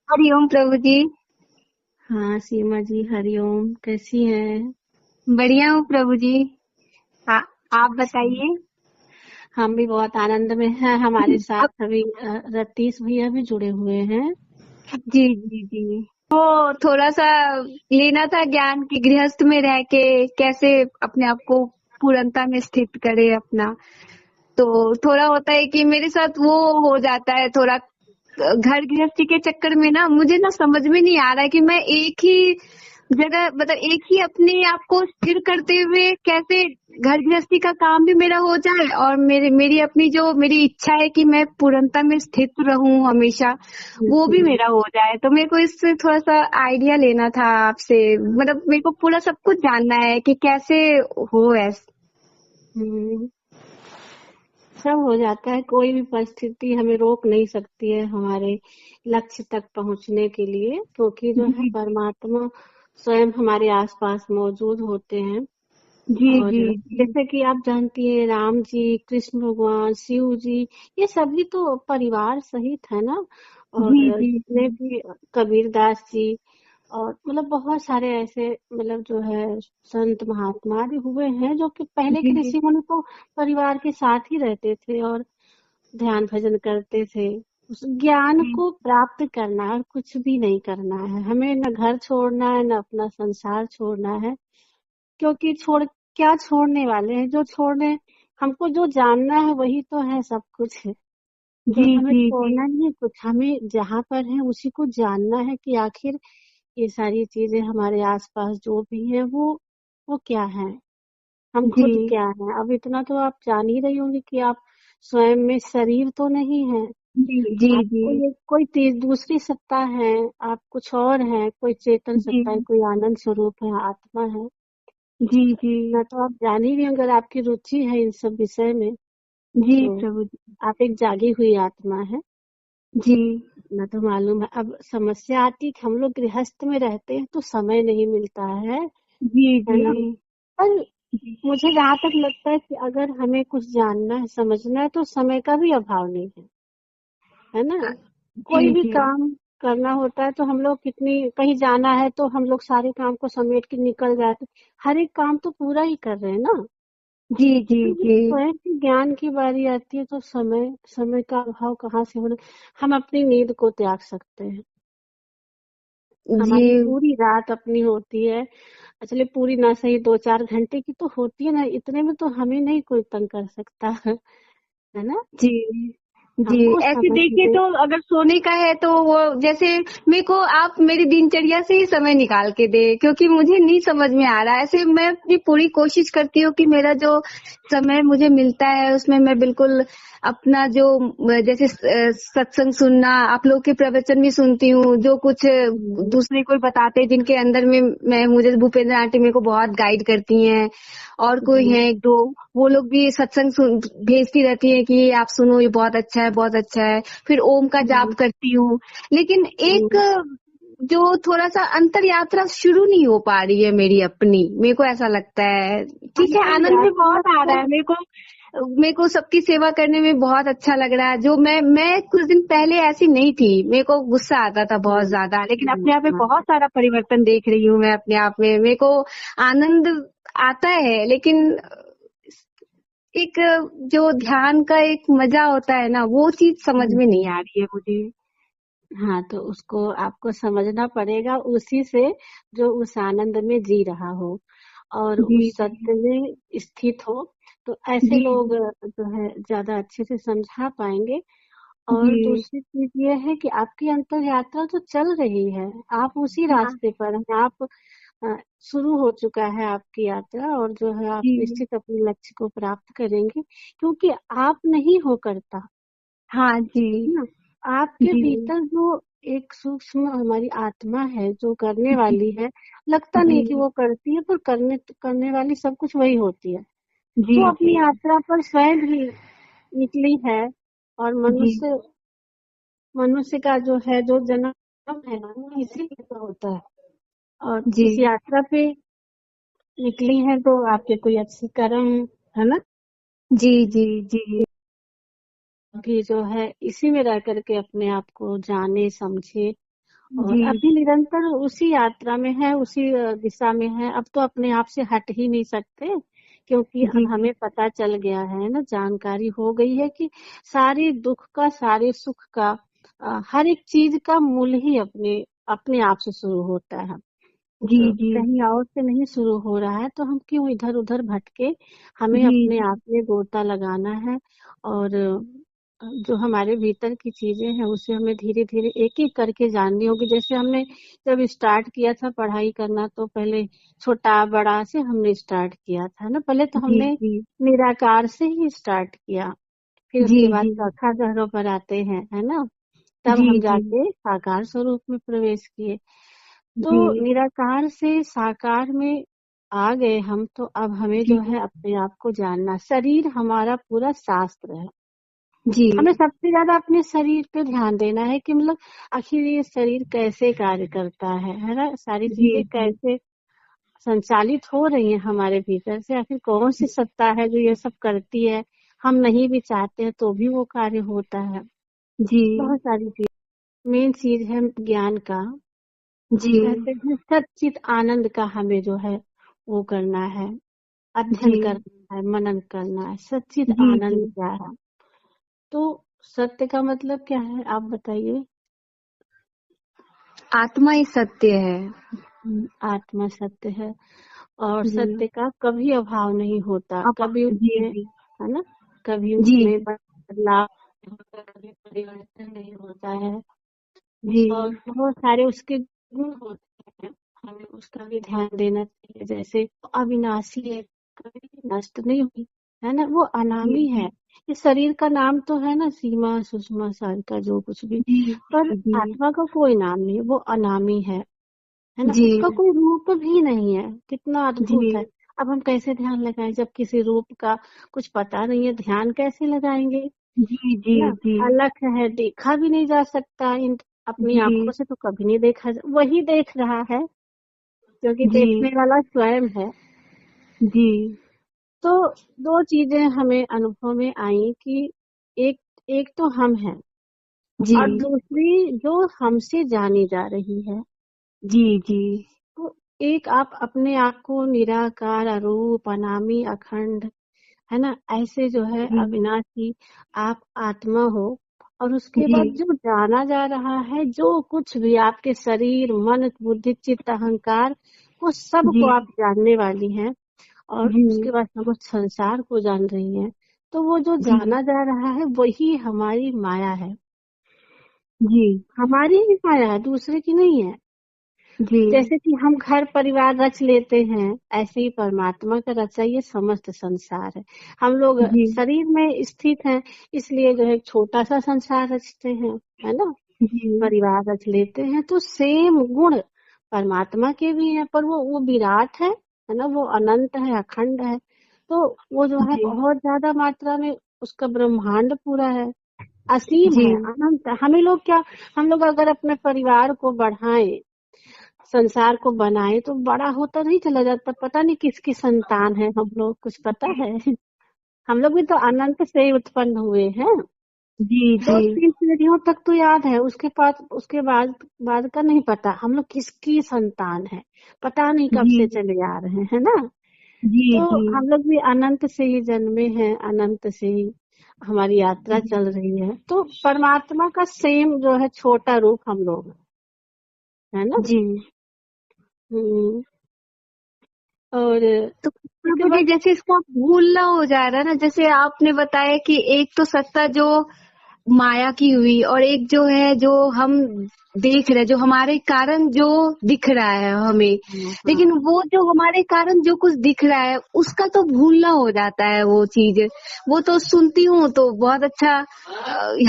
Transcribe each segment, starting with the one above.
हरिओम प्रभु जी। हाँ सीमा जी, हरिओम। कैसी हैं? बढ़िया हूँ प्रभु जी। आ, आप बताइए। हम भी बहुत आनंद में हैं। हमारे अब साथ अभी रतीश भैया भी जुड़े हुए हैं। जी जी जी, वो थोड़ा सा लेना था ज्ञान की गृहस्थ में रह के कैसे अपने आप को पूर्णता में स्थित करे अपना। तो थोड़ा होता है कि मेरे साथ वो हो जाता है थोड़ा घर गृहस्थी के चक्कर में ना, मुझे ना समझ में नहीं आ रहा है कि मैं एक ही जगह मतलब एक ही अपने आप को स्थिर करते हुए कैसे घर गृहस्थी का काम भी मेरा हो जाए और मेरी अपनी जो मेरी इच्छा है कि मैं पूर्णता में स्थित रहूं हमेशा, वो भी जी। मेरा हो जाए। तो मेरे को इससे थोड़ा सा आइडिया लेना था आपसे, मतलब मेरे को पूरा सब कुछ जानना है कि कैसे हो ऐसा। हम्म, सब हो जाता है। कोई भी परिस्थिति हमें रोक नहीं सकती है हमारे लक्ष्य तक पहुंचने के लिए, क्योंकि जो है जी परमात्मा स्वयं हमारे आसपास मौजूद होते हैं। जी और जी जी जैसे कि आप जानती हैं, राम जी, कृष्ण भगवान, शिव जी, ये सभी तो परिवार सहित है ना। जी और जी जितने भी कबीरदास जी और मतलब बहुत सारे ऐसे मतलब जो है संत महात्मा भी हुए हैं, जो कि पहले जी के जी ऋषि मुनि तो परिवार के साथ ही रहते थे और ध्यान भजन करते थे। उस ज्ञान जी को प्राप्त करना है और कुछ भी नहीं करना है। हमें न घर छोड़ना है, न अपना संसार छोड़ना है, क्योंकि क्या छोड़ने वाले हैं? जो छोड़ने, हमको जो जानना है वही तो है सब कुछ। तो जी हमें जी जी छोड़ना नहीं है कुछ, हमें जहाँ पर है उसी को जानना है कि आखिर ये सारी चीजें हमारे आसपास जो भी है वो क्या है, हम जी खुद क्या है। अब इतना तो आप जान ही रही होंगी कि आप स्वयं में शरीर तो नहीं है। जी जी जी आपको ये कोई दूसरी सत्ता है, आप कुछ और है, कोई चेतन जी सत्ता है, कोई आनंद स्वरूप है, आत्मा है। जी जी ना तो आप जान ही रही होंगी, अगर आपकी रुचि है इन सब विषय में, जी तो प्रभु जी। आप एक जागी हुई आत्मा है। जी ना तो मालूम है। अब समस्या आती है कि हम लोग गृहस्थ में रहते हैं तो समय नहीं मिलता जी है जी ना। पर जी मुझे जहाँ तक लगता है कि अगर हमें कुछ जानना है, समझना है, तो समय का भी अभाव नहीं है ना। कोई जी भी जी काम करना होता है तो हम लोग कितनी कहीं जाना है तो हम लोग सारे काम को समेट के निकल जाते, हर एक काम तो पूरा ही कर रहे हैं ना। जी जी लेकिन जब जी स्वयं की ज्ञान की बारी आती है तो समय समय का अभाव कहाँ से होना। हम अपनी नींद को त्याग सकते हैं, जी हमारी पूरी रात अपनी होती है। चलिए पूरी ना सही, 2-4 घंटे की तो होती है ना, इतने में तो हमें नहीं कोई तंग कर सकता है ना। जी जी। हमको ऐसे समझ देखिए में। तो अगर सोने का है तो वो जैसे मेरे को आप मेरी दिनचर्या से ही समय निकाल के दे, क्योंकि मुझे नहीं समझ में आ रहा है। ऐसे मैं अपनी पूरी कोशिश करती हूँ कि मेरा जो समय मुझे मिलता है उसमें मैं बिल्कुल अपना जो जैसे सत्संग सुनना, आप लोग के प्रवचन भी सुनती हूँ, जो कुछ हम्म, दूसरे कोई बताते हैं जिनके अंदर में मैं मुझे भूपेंद्र आंटी मेरे को बहुत गाइड करती हैं, और कोई जी। है एक दो, वो लोग भी सत्संग भेजती रहती है कि ये आप सुनो, ये बहुत अच्छा है बहुत अच्छा है। फिर ओम का जाप हम्म, करती हूँ। लेकिन एक हम्म, जो थोड़ा सा अंतर यात्रा शुरू नहीं हो पा रही है मेरी अपनी, मेरे को ऐसा लगता है। ठीक है, अंतर आनंद भी यात्रा बहुत आ रहा है मेरे को सबकी सेवा करने में बहुत अच्छा लग रहा है। जो मैं कुछ दिन पहले ऐसी नहीं थी, मेरे को गुस्सा आता था बहुत ज्यादा, लेकिन अपने आप में हाँ, बहुत सारा परिवर्तन देख रही हूँ मैं अपने आप में। मेरे को आनंद आता है, लेकिन एक जो ध्यान का एक मजा होता है ना, वो चीज समझ में नहीं आ रही है मुझे। हाँ, तो उसको आपको समझना पड़ेगा उसी से जो उस आनंद में जी रहा हो और जी उस जी सत्य में स्थित हो। तो ऐसे जी लोग जो है ज्यादा अच्छे से समझा पाएंगे। जी और दूसरी चीज ये है कि आपकी अंतर यात्रा तो चल रही है, आप उसी हाँ रास्ते पर हैं। आप शुरू हो चुका है आपकी यात्रा, और जो है आप जी निश्चित अपने लक्ष्य को प्राप्त करेंगे, क्योंकि आप नहीं हो करता हाँ जी ना। आपके जी भीतर जो एक सूक्ष्म हमारी आत्मा है जो करने जी वाली है, लगता नहीं कि जी वो करती है, पर करने वाली सब कुछ वही होती है, जी जो जी अपनी यात्रा पर स्वयं भी निकली है। और जी मनुष्य मनुष्य का जो है जो जन्म है ना, वो इसी लिए तो होता है। और जी इस यात्रा पे निकली है तो आपके कोई अच्छी कर्म है ना, जी जी जी भी जो है इसी में रह करके अपने आप को जाने समझे और जी अभी निरंतर उसी यात्रा में है, उसी दिशा में है। अब तो अपने आप से हट ही नहीं सकते, क्योंकि जी अब हमें पता चल गया है ना, जानकारी हो गई है कि सारे दुख का, सारे सुख का, हर एक चीज का मूल ही अपने अपने आप से शुरू होता है। जी तो जी कहीं और से नहीं शुरू हो रहा है, तो हम क्यों इधर उधर भटके। हमें जी अपने जी आप में गोता लगाना है। और जो हमारे भीतर की चीजें हैं उसे हमें धीरे धीरे एक एक करके जाननी होगी। जैसे हमने जब स्टार्ट किया था पढ़ाई करना, तो पहले छोटा बड़ा से हमने स्टार्ट किया था ना। पहले तो जी हमने जी निराकार से ही स्टार्ट किया, फिर जी उसके बाद जी चौथा ग्रहों पर आते हैं, है ना। तब जी हम जी जाके साकार स्वरूप में प्रवेश किए। तो जी निराकार से साकार में आ गए हम, तो अब हमें जी जो है अपने आप को जानना। शरीर हमारा पूरा शास्त्र है। जी हमें सबसे ज्यादा अपने शरीर पे ध्यान देना है कि मतलब आखिर ये शरीर कैसे कार्य करता है ना। सारी जी चीजें जी कैसे संचालित हो रही हैं हमारे भीतर से, आखिर कौन सी सत्ता है जो ये सब करती है। हम नहीं भी चाहते हैं तो भी वो कार्य होता है। जी बहुत सारी चीज, मेन चीज है ज्ञान का। जी कहते हैं सच्चित आनंद का हमें जो है वो करना है, अध्ययन जी करना है, मनन करना है। सच्चित जी जी आनंद क्या है? तो सत्य का मतलब क्या है, आप बताइए। आत्मा ही सत्य है। आत्मा सत्य है, और जी सत्य का कभी अभाव नहीं होता। आप कभी जी उसमें, जी है ना, कभी जी उसमें बदलाव नहीं होता, कभी परिवर्तन नहीं होता है। जी और बहुत सारे उसके गुण होते हैं, हमें उसका भी ध्यान देना चाहिए। जैसे अविनाशी है, कभी नष्ट नहीं हुई, है ना, वो जी अनामी है। इस शरीर का नाम तो है ना सीमा सुषमा सारिका जो कुछ भी, जी पर जी जी आत्मा का कोई नाम नहीं, वो अनामी है ना। जी उसका कोई रूप भी नहीं है। कितना जी अद्भुत है। अब हम कैसे ध्यान लगाएं जब किसी रूप का कुछ पता नहीं है, ध्यान कैसे लगाएंगे, है जी जी ना। जी अलग है, देखा भी नहीं जा सकता इन अपनी आंखों से, तो कभी नहीं देखा वही देख रहा है, क्योंकि जी देखने वाला स्वयं है। जी तो दो चीजें हमें अनुभव में आई कि एक एक तो हम हैं, जी और दूसरी जो हमसे जानी जा रही है। जी जी तो एक आप अपने आप को निराकार, अरूप, अनामी, अखंड, है ना, ऐसे जो है जी अविनाशी आप आत्मा हो। और उसके जी बाद जो जाना जा रहा है, जो कुछ भी आपके शरीर, मन, बुद्धि, चित्त, अहंकार, वो सब जी को आप जानने वाली हैं। और जी उसके बाद समस्त संसार को जान रही हैं। तो वो जो जी जाना जा रहा है वही हमारी माया है। जी हमारी ही माया है, दूसरे की नहीं है। जी जैसे कि हम घर परिवार रच लेते हैं, ऐसे ही परमात्मा का रचा ये समस्त संसार है। हम लोग जी शरीर में स्थित हैं, इसलिए जो है एक छोटा सा संसार रचते हैं, है ना, जी परिवार रच लेते हैं। तो सेम गुण परमात्मा के भी हैं, पर वो विराट है ना, वो अनंत है, अखंड है। तो वो जो है जी बहुत ज्यादा मात्रा में, उसका ब्रह्मांड पूरा है, असीम जी है, अनंत है। हमें लोग क्या, हम लोग अगर अपने परिवार को बढ़ाएं, संसार को बनाए, तो बड़ा होता नहीं चला जाता। पता नहीं किसकी संतान है हम लोग, कुछ पता है? हम लोग भी तो अनंत से ही उत्पन्न हुए हैं। जी दो जी तीन पीढ़ियों तक तो याद है, उसके बाद बाद का नहीं पता हम लोग किसकी संतान है। पता नहीं कब जी से चले आ रहे हैं, है ना। जी तो जी हम लोग भी अनंत से ही जन्मे हैं, अनंत से ही हमारी यात्रा चल रही है। तो परमात्मा का सेम जो है छोटा रूप हम लोग हैं, है ना। जी हम्म। और तो इसके प्रभु जी, बाद, जैसे इसका भूलना हो जा रहा है ना, जैसे आपने बताया कि एक तो सत्ता जो माया की हुई, और एक जो है जो हम देख रहे हैं, जो हमारे कारण जो दिख रहा है हमें, लेकिन हाँ, वो जो हमारे कारण जो कुछ दिख रहा है उसका तो भूलना हो जाता है वो चीज। वो तो सुनती हूँ तो बहुत अच्छा,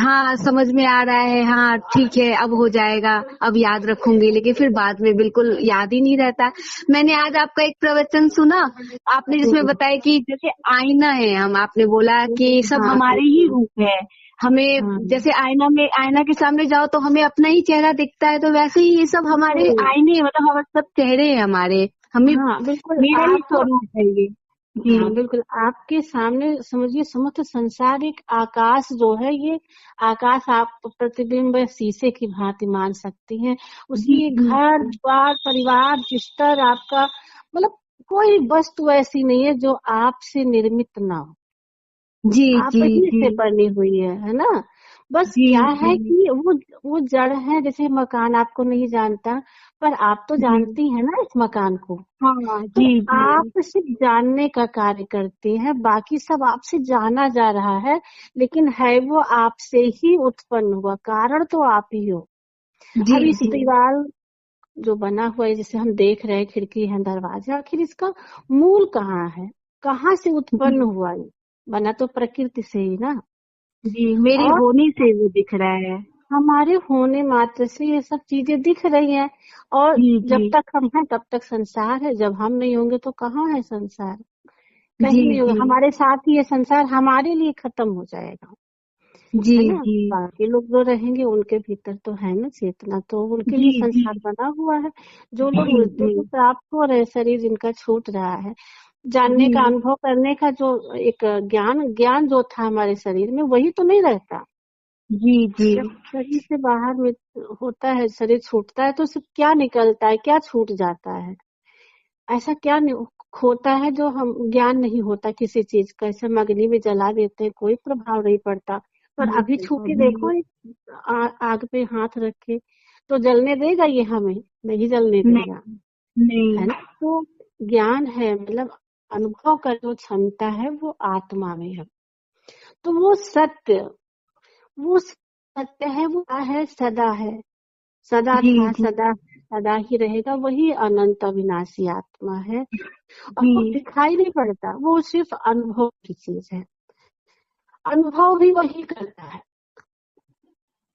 हाँ समझ में आ रहा है, हाँ ठीक है अब हो जाएगा, अब याद रखूंगी, लेकिन फिर बाद में बिल्कुल याद ही नहीं रहता। मैंने आज आपका एक प्रवचन सुना, आपने जिसमें हम्म, बताया कि जैसे आईना है हम, आपने बोला कि सब हाँ, हमारे ही रूप है। हमें हाँ, जैसे आईना के सामने जाओ तो हमें अपना ही चेहरा दिखता है, तो वैसे ही ये सब हमारे बिल्कुल, आईने, मतलब हमारे सब चेहरे हैं हमारे, हमें हाँ, बिल्कुल। मेरा ही आप स्वरूप है ये। जी हाँ बिल्कुल, आपके सामने समझिए समस्त संसार एक आकाश जो है, ये आकाश आप प्रतिबिंब शीशे की भांति मान सकती हैं। जी उसकी जी घर द्वार परिवार बिस्तर आपका, मतलब कोई वस्तु ऐसी नहीं है जो आपसे निर्मित ना हो, जी आप जी ही जी से बनी हुई है ना। बस जी क्या जी है कि वो जड़ है, जैसे मकान आपको नहीं जानता, पर आप तो जी जानती हैं ना इस मकान को। हाँ तो जी जी आप सिर्फ जानने का कार्य करती हैं, बाकी सब आपसे जाना जा रहा है, लेकिन है वो आपसे ही उत्पन्न हुआ, कारण तो आप ही हो। जी अब इस जी दीवार जो बना हुआ है, जिसे हम देख रहे हैं, खिड़की है दरवाजा, आखिर इसका मूल कहाँ है, कहाँ से उत्पन्न जी हुआ ये? बना तो प्रकृति से ही ना। जी मेरे और होने से वो दिख रहा है। हमारे होने मात्र से ये सब चीजें दिख रही हैं, और जी जी जब तक हम हैं तब तक संसार है, जब हम नहीं होंगे तो कहाँ है संसार, जी कहीं नहीं होगा। जी हमारे साथ ही ये संसार हमारे लिए खत्म हो जाएगा, जी है ना। जी बाकी लोग जो रहेंगे उनके भीतर तो है ना चेतना, तो उनके जी लिए जी संसार बना हुआ है। जो लोग जी मृत्यु जी को प्राप्त हो रहे हैं, शरीर जिनका छूट रहा है, जानने का जी अनुभव करने का जो एक ज्ञान ज्ञान जो था हमारे शरीर में, वही तो नहीं रहता। जी जी जब शरीर से बाहर में होता है, शरीर छूटता है, तो उससे क्या निकलता है, क्या छूट जाता है, ऐसा क्या होता है जो हम ज्ञान नहीं होता किसी चीज का। ऐसे हम अग्नि में जला देते हैं, कोई प्रभाव नहीं पड़ता, पर अभी छू के देखो, जी आग पे हाथ रखे तो जलने देगा ये हमें? नहीं जलने देगा, नहीं नहीं है ना। तो ज्ञान है, मतलब अनुभव का जो क्षमता है वो आत्मा में है। तो वो सत्य है, वो है, सदा है, सदा जी था, जी सदा सदा ही रहेगा, वही अनंत अविनाशी आत्मा है। और जी वो दिखाई नहीं पड़ता, वो सिर्फ अनुभव की चीज है, अनुभव भी वही करता है,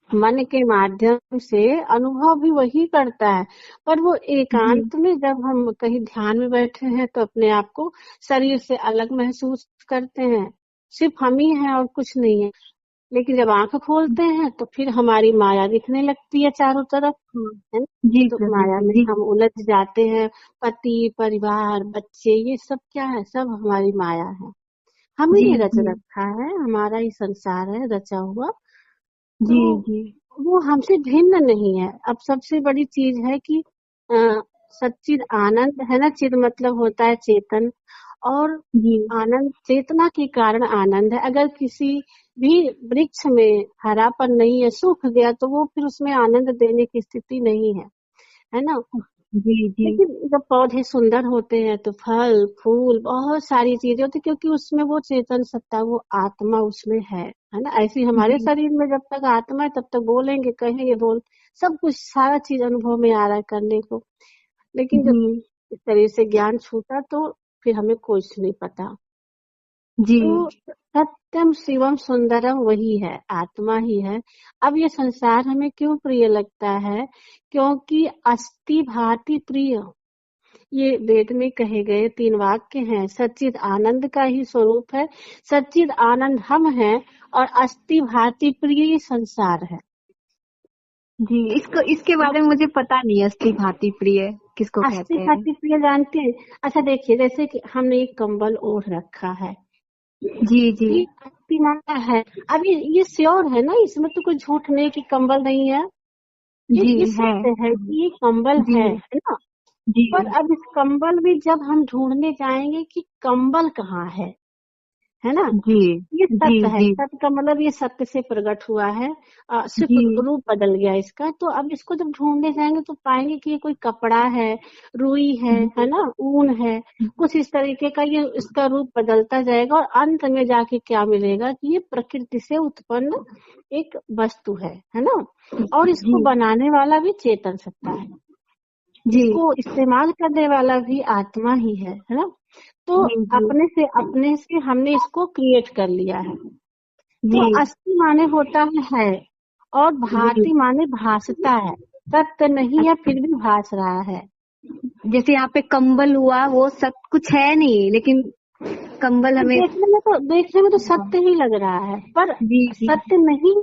मन के माध्यम से अनुभव भी वही करता है। पर वो जी एकांत में, जब हम कहीं ध्यान में बैठे हैं तो अपने आप को शरीर से अलग महसूस करते हैं, सिर्फ हम ही हैं और कुछ नहीं है। लेकिन जब आंख खोलते हैं तो फिर हमारी माया दिखने लगती है चारों तरफ, हाँ, है ना। जी तो प्रभु माया जी में जी हम उलझ जाते हैं, पति परिवार बच्चे, ये सब क्या है, सब हमारी माया है, हमें जी ही रच जी रखा है, हमारा ही संसार है रचा हुआ। जी तो जी वो हमसे भिन्न नहीं है। अब सबसे बड़ी चीज है कि सच्चिद आनंद है ना, चिद मतलब होता है चेतन, और जी आनंद चेतना के कारण आनंद है। अगर किसी भी वृक्ष में हरापन नहीं है, सूख गया, तो वो फिर उसमें आनंद देने की स्थिति नहीं है ना। जी जी लेकिन जब पौधे सुंदर होते हैं तो फल फूल बहुत सारी चीजें होती, क्योंकि उसमें वो चेतन सत्ता, वो आत्मा उसमें है ना। ऐसे ही हमारे जी शरीर में जब तक आत्मा है तब तक बोलेंगे कहेंगे बोल, सब कुछ सारा चीज अनुभव में आ रहा है करने को। लेकिन जब जी इस शरीर से ज्ञान छूटा तो फिर हमें कुछ नहीं पता। जी तो सत्यम शिवम सुंदरम वही है, आत्मा ही है। अब ये संसार हमें क्यों प्रिय लगता है? क्योंकि अस्ति भाति प्रिय, ये वेद में कहे गए 3 वाक्य हैं। सच्चिद आनंद का ही स्वरूप है, सच्चिद आनंद हम हैं, और अस्ति भाति प्रिय ये संसार है। जी इसको इसके बारे में मुझे पता नहीं है, अस्थि भांति प्रिय किसको अस्ति कहते हैं। भाति प्रिय जानते हैं? अच्छा देखिए, जैसे कि हमने एक कंबल ओढ़ रखा है, जी जी ये अस्ति माना है। अब ये श्योर है ना, इसमें तो कोई झूठ नहीं कि कंबल नहीं है, जी ये है। सत्य है कि ये कंबल जी है ना। जी पर अब इस कंबल में जब हम ढूंढने जाएंगे कि कंबल कहाँ है ना, जी ये जी सत्य है, जी सत्य का मतलब ये सत्य से प्रकट हुआ है, सिर्फ जी रूप बदल गया इसका। तो अब इसको जब ढूंढने जाएंगे तो पाएंगे कि ये कोई कपड़ा है, रुई है ना, ऊन है, कुछ इस तरीके का, ये इसका रूप बदलता जाएगा, और अंत में जाके क्या मिलेगा कि ये प्रकृति से उत्पन्न एक वस्तु है ना। और जी इसको बनाने वाला भी चेतन सत्ता है, जी इसको इस्तेमाल करने वाला भी आत्मा ही है ना। तो जी जी अपने से हमने इसको क्रिएट कर लिया है। तो जी अस्थि माने होता है, और जी भांति माने भासता है, सत्य नहीं है फिर भी भास रहा है। जैसे यहाँ पे कंबल हुआ, वो सब कुछ है नहीं, लेकिन कंबल तो हमें। देखने में तो सत्य ही लग रहा है, पर जी जी सत्य नहीं।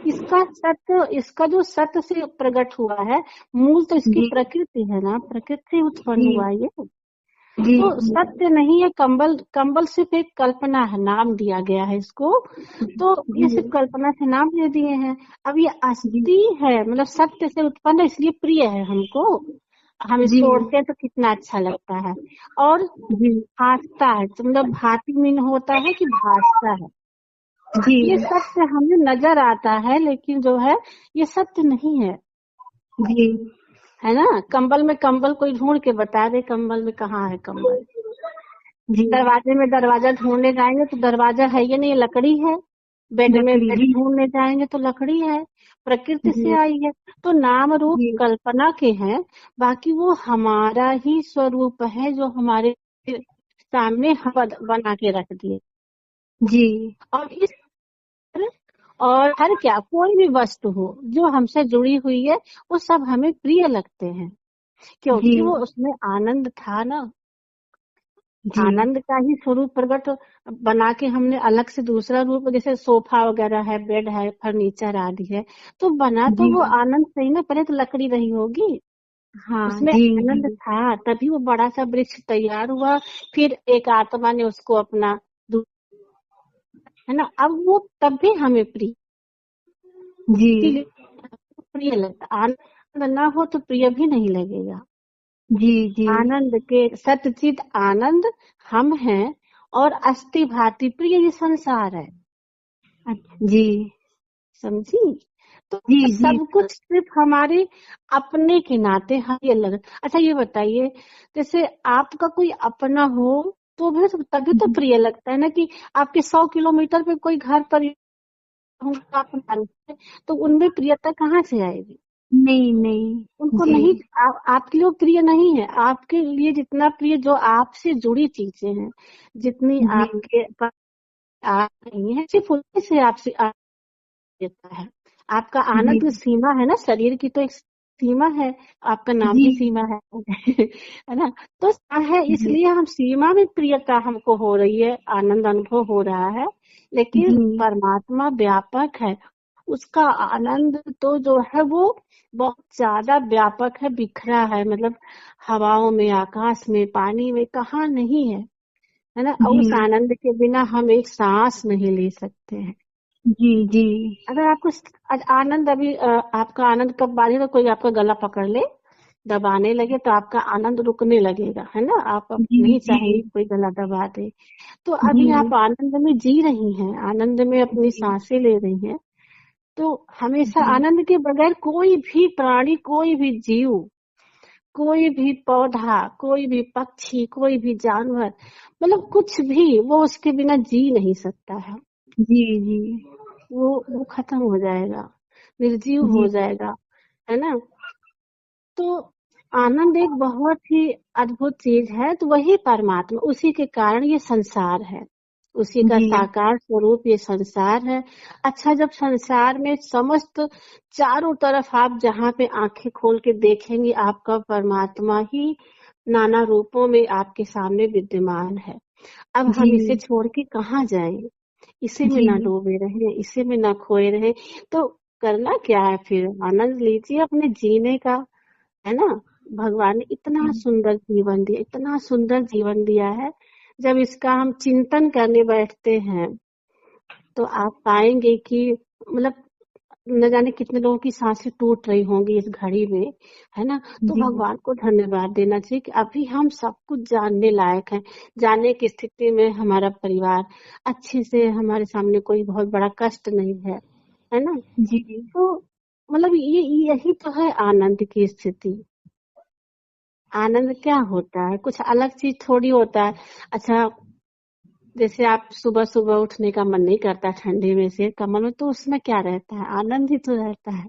इसका जो सत्य से प्रकट हुआ है, मूल तो इसकी जी प्रकृति है ना, प्रकृति से उत्पन्न जी हुआ है ये। जी तो जी सत्य नहीं है। कंबल कंबल सिर्फ एक कल्पना है, नाम दिया गया है इसको। तो ये जी सिर्फ कल्पना से नाम दे दिए हैं। अब ये जी अस्थि है, मतलब सत्य से उत्पन्न है, इसलिए प्रिय है हमको। हम जी इसको ओढ़ते हैं तो कितना अच्छा लगता है। और जी भासता है, तो मतलब भाति मीन होता है कि भासता है। जी ये सत्य हमें नजर आता है, लेकिन जो है ये सत्य नहीं है। जी है ना। कंबल में कंबल कोई ढूंढ के बता दे, कंबल में कहाँ है कंबल। जी दरवाजे में दरवाजा ढूंढने जाएंगे तो दरवाजा है ये नहीं, लकड़ी है। बेड में लकड़ी बेड जी ढूंढने जाएंगे तो लकड़ी है, प्रकृति से जी आई है। तो नाम रूप जी कल्पना के हैं, बाकी वो हमारा ही स्वरूप है जो हमारे सामने हम बना के रख दिए। जी और इस और हर क्या कोई भी वस्तु हो जो हमसे जुड़ी हुई है, वो सब हमें प्रिय लगते हैं, जी क्योंकि वो उसमें आनंद था ना। जी आनंद का ही स्वरूप प्रकट बना के हमने अलग से दूसरा रूप, जैसे सोफा वगैरह है, बेड है, फर्नीचर आदि है, तो बना तो जी वो आनंद से ही ना। पहले तो लकड़ी रही होगी, हाँ उसमें जी आनंद जी था, तभी वो बड़ा सा वृक्ष तैयार हुआ। फिर एक आत्मा ने उसको अपना है ना। अब वो तब भी हमें प्रिय, जी इसीलिए प्रिय लगता। आनंद ना हो तो प्रिय भी नहीं लगेगा। जी जी आनंद के सतचित आनंद हम हैं, और अस्थि भांति प्रिय ये संसार है। अच्छा जी समझी। तो जी जी सब कुछ सिर्फ हमारे अपने के नाते हम ये लग। अच्छा ये बताइए, जैसे आपका कोई अपना हो तो भी तो तभी तो प्रिय लगता है ना। कि आपके 100 किलोमीटर पे कोई घर पर होगा, आप मानते हैं, तो उनमें प्रियता कहाँ से आएगी। नहीं नहीं उनको जी नहीं, आपके लिए वो प्रिय नहीं है। आपके लिए जितना प्रिय जो आपसे जुड़ी चीजें हैं, जितनी जी आपके पास आ रही है, सिर्फ उन्हीं से आपसे देता है। आपका जी आनंद सीमा है ना, शरीर की तो एक सीमा है, आपका नाम जी भी सीमा है है ना। तो है, जी इसलिए हम सीमा में प्रियता हमको हो रही है, आनंद अनुभव हो रहा है। लेकिन जी परमात्मा व्यापक है, उसका आनंद तो जो है वो बहुत ज्यादा व्यापक है, बिखरा है, मतलब हवाओं में, आकाश में, पानी में, कहाँ नहीं है ना। और जी उस आनंद के बिना हम एक सांस नहीं ले सकते हैं। जी जी अगर आपको आनंद अभी आपका आनंद कब बांधेगा, कोई आपका गला पकड़ ले, दबाने लगे, तो आपका आनंद रुकने लगेगा, है ना। आप अब जी नहीं जी चाहेंगे कोई गला दबा दे। तो जी अभी आप आनंद में जी रही हैं, आनंद में अपनी सांसें ले रही हैं। तो हमेशा जी आनंद के बगैर कोई भी प्राणी, कोई भी जीव, कोई भी पौधा, कोई भी पक्षी, कोई भी जानवर, मतलब कुछ भी, वो उसके बिना जी नहीं सकता है। जी जी वो खत्म हो जाएगा, निर्जीव हो जी जाएगा, है ना। तो आनंद एक बहुत ही अद्भुत चीज है। तो वही परमात्मा, उसी के कारण ये संसार है, उसी का जी साकार स्वरूप ये संसार है। अच्छा, जब संसार में समस्त चारों तरफ आप जहाँ पे आंखें खोल के देखेंगे, आपका परमात्मा ही नाना रूपों में आपके सामने विद्यमान है। अब जी हम इसे छोड़ के कहाँ जाएं, इसी में ना जी डूबे रहे, इसी में ना खोए रहे। तो करना क्या है फिर, आनंद लीजिए अपने जीने का, है ना। भगवान ने इतना सुंदर जीवन दिया, इतना सुंदर जीवन दिया है। जब इसका हम चिंतन करने बैठते हैं, तो आप पाएंगे कि मतलब न जाने कितने लोगों की सांसें टूट रही होंगी इस घड़ी में, है ना। तो जी भगवान को धन्यवाद देना चाहिए कि अभी हम सब कुछ जानने लायक हैं, जानने की स्थिति में हमारा परिवार अच्छे से, हमारे सामने कोई बहुत बड़ा कष्ट नहीं है ना। जी तो मतलब ये यही तो है आनंद की स्थिति। आनंद क्या होता है, कुछ अलग चीज थोड़ी होता है। अच्छा, जैसे आप सुबह सुबह उठने का मन नहीं करता ठंडी में से कमल में, तो उसमें क्या रहता है, आनंद ही तो रहता है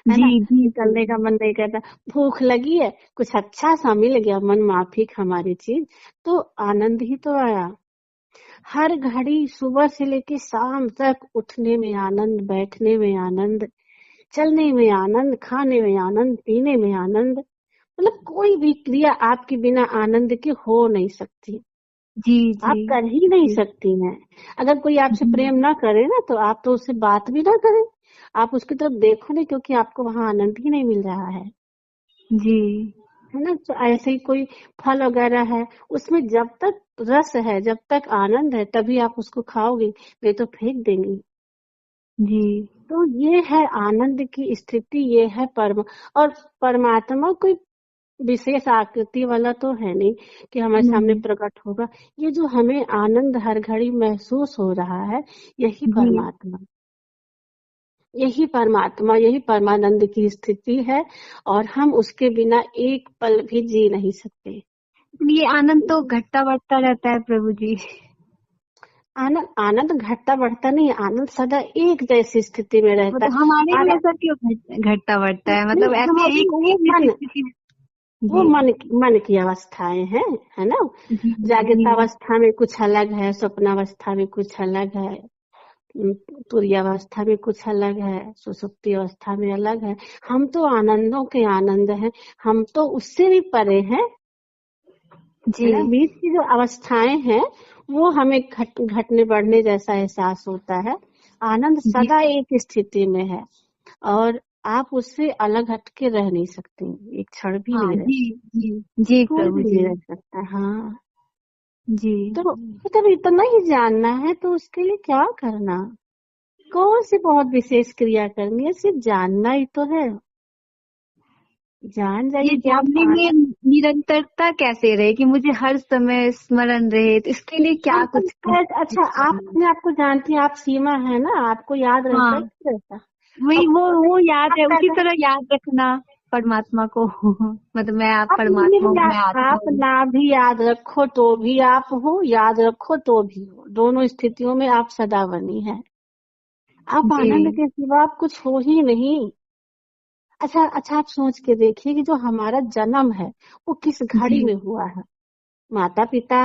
जी ना। जी निकलने का मन नहीं करता, भूख लगी है, कुछ अच्छा सा मिल गया, मन माफिक हमारी चीज, तो आनंद ही तो आया। हर घड़ी सुबह से लेके शाम तक उठने में आनंद, बैठने में आनंद, चलने में आनंद, खाने में आनंद, पीने में आनंद, मतलब कोई भी क्रिया आपके बिना आनंद के हो नहीं सकती, जी जी आप कर ही नहीं सकती हैं। अगर कोई आपसे जी प्रेम ना करे ना, तो आप तो उससे बात भी ना करें, आप उसकी तरफ देखो नहीं, क्योंकि आपको वहां आनंद ही नहीं मिल रहा है। जी है ना। तो ऐसे ही कोई फल वगैरह है, उसमें जब तक रस है, जब तक आनंद है, तभी आप उसको खाओगे, नहीं तो फेंक देंगे। जी। तो ये है आनंद की स्थिति, ये है और परमात्मा कोई विशेष आकृति वाला तो है नहीं कि हमारे सामने नहीं। प्रकट होगा। ये जो हमें आनंद हर घड़ी महसूस हो रहा है, यही जी। परमात्मा, यही परमात्मा, यही परमानंद की स्थिति है। और हम उसके बिना एक पल भी जी नहीं सकते। ये आनंद तो घटता बढ़ता रहता है प्रभु जी। आनंद आनंद घटता बढ़ता नहीं है, आनंद सदा एक जैसी स्थिति में रहता मतलब है। हमारे में और ऐसा क्यों घटता बढ़ता है, मतलब नहीं, ऐसे हमारी एक वो ही मन, स्थिति में। वो जी। मन की अवस्थाएं हैं, है ना। जी। जागृत जी। अवस्था में कुछ अलग है, स्वप्नावस्था में कुछ अलग है, तुरीय अवस्था में कुछ अलग है, सुसुप्ति अवस्था में अलग है। हम तो आनंदों के आनंद हैं, हम तो उससे भी परे हैं, जी। है ना। बीच की जो अवस्थाएं हैं वो हमें घटने बढ़ने जैसा एहसास होता है। आनंद जी। सदा एक स्थिति में है, और आप उससे अलग हटके रह नहीं सकते, एक क्षण भी हाँ। नहीं रह जी। सकते, जी। जी कोई प्रभु भी जी। नहीं रह सकता। हाँ, जी। तो मतलब इतना ही जानना है, तो उसके लिए क्या करना, कौन सी बहुत विशेष क्रिया करनी है, सिर्फ जानना ही तो है। जान ये जाइए कि आप जानने आनंद, में निरंतरता कैसे रहे कि मुझे हर समय स्मरण रहे, तो इसके लिए क्या कुछ अच्छा, आप करना है? अपने आप को जानती हैं, आप सीमा है ना, आपको याद रहता है हाँ, कि रहता। वही अब वो याद आप है, उसी पैदा, तरह याद रखना परमात्मा को। मतलब मैं आप आप नहीं परमात्मा भी हूँ, मैं याद, आत्मा आप हूँ। ना भी याद रखो तो भी आप हो, याद रखो तो भी हो, दोनों स्थितियों में आप सदा बनी है। आप जी। आनंद के सिवा आप कुछ हो ही नहीं। अच्छा अच्छा, आप सोच के देखिए कि जो हमारा जन्म है वो किस घड़ी जी। में हुआ है। माता पिता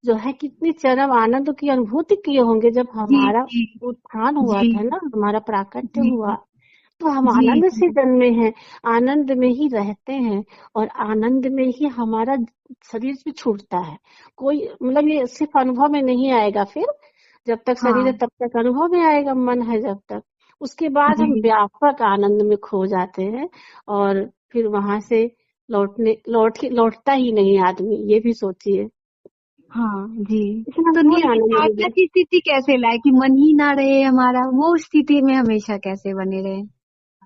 जो है कितनी चरम आनंद की अनुभूति किए होंगे जब जी। हमारा जी। उत्थान हुआ जी। था ना, हमारा प्राकट्य जी। हुआ। तो हम जी। आनंद से जी। जन्मे हैं, आनंद में ही रहते हैं, और आनंद में ही हमारा शरीर भी छूटता है। कोई मतलब ये सिर्फ अनुभव में नहीं आएगा, फिर जब तक शरीर है हाँ। तब तक अनुभव में आएगा, मन है जब तक। उसके बाद हम जी। व्यापक आनंद में खो जाते हैं, और फिर वहां से लौटता ही नहीं आदमी, ये भी सोचिए। हाँ। जी। इतना तो कौन आनंद निर्विचारता मिले। की स्थिति कैसे लाए कि मन ही ना रहे हमारा, वो स्थिति में हमेशा कैसे बने रहे?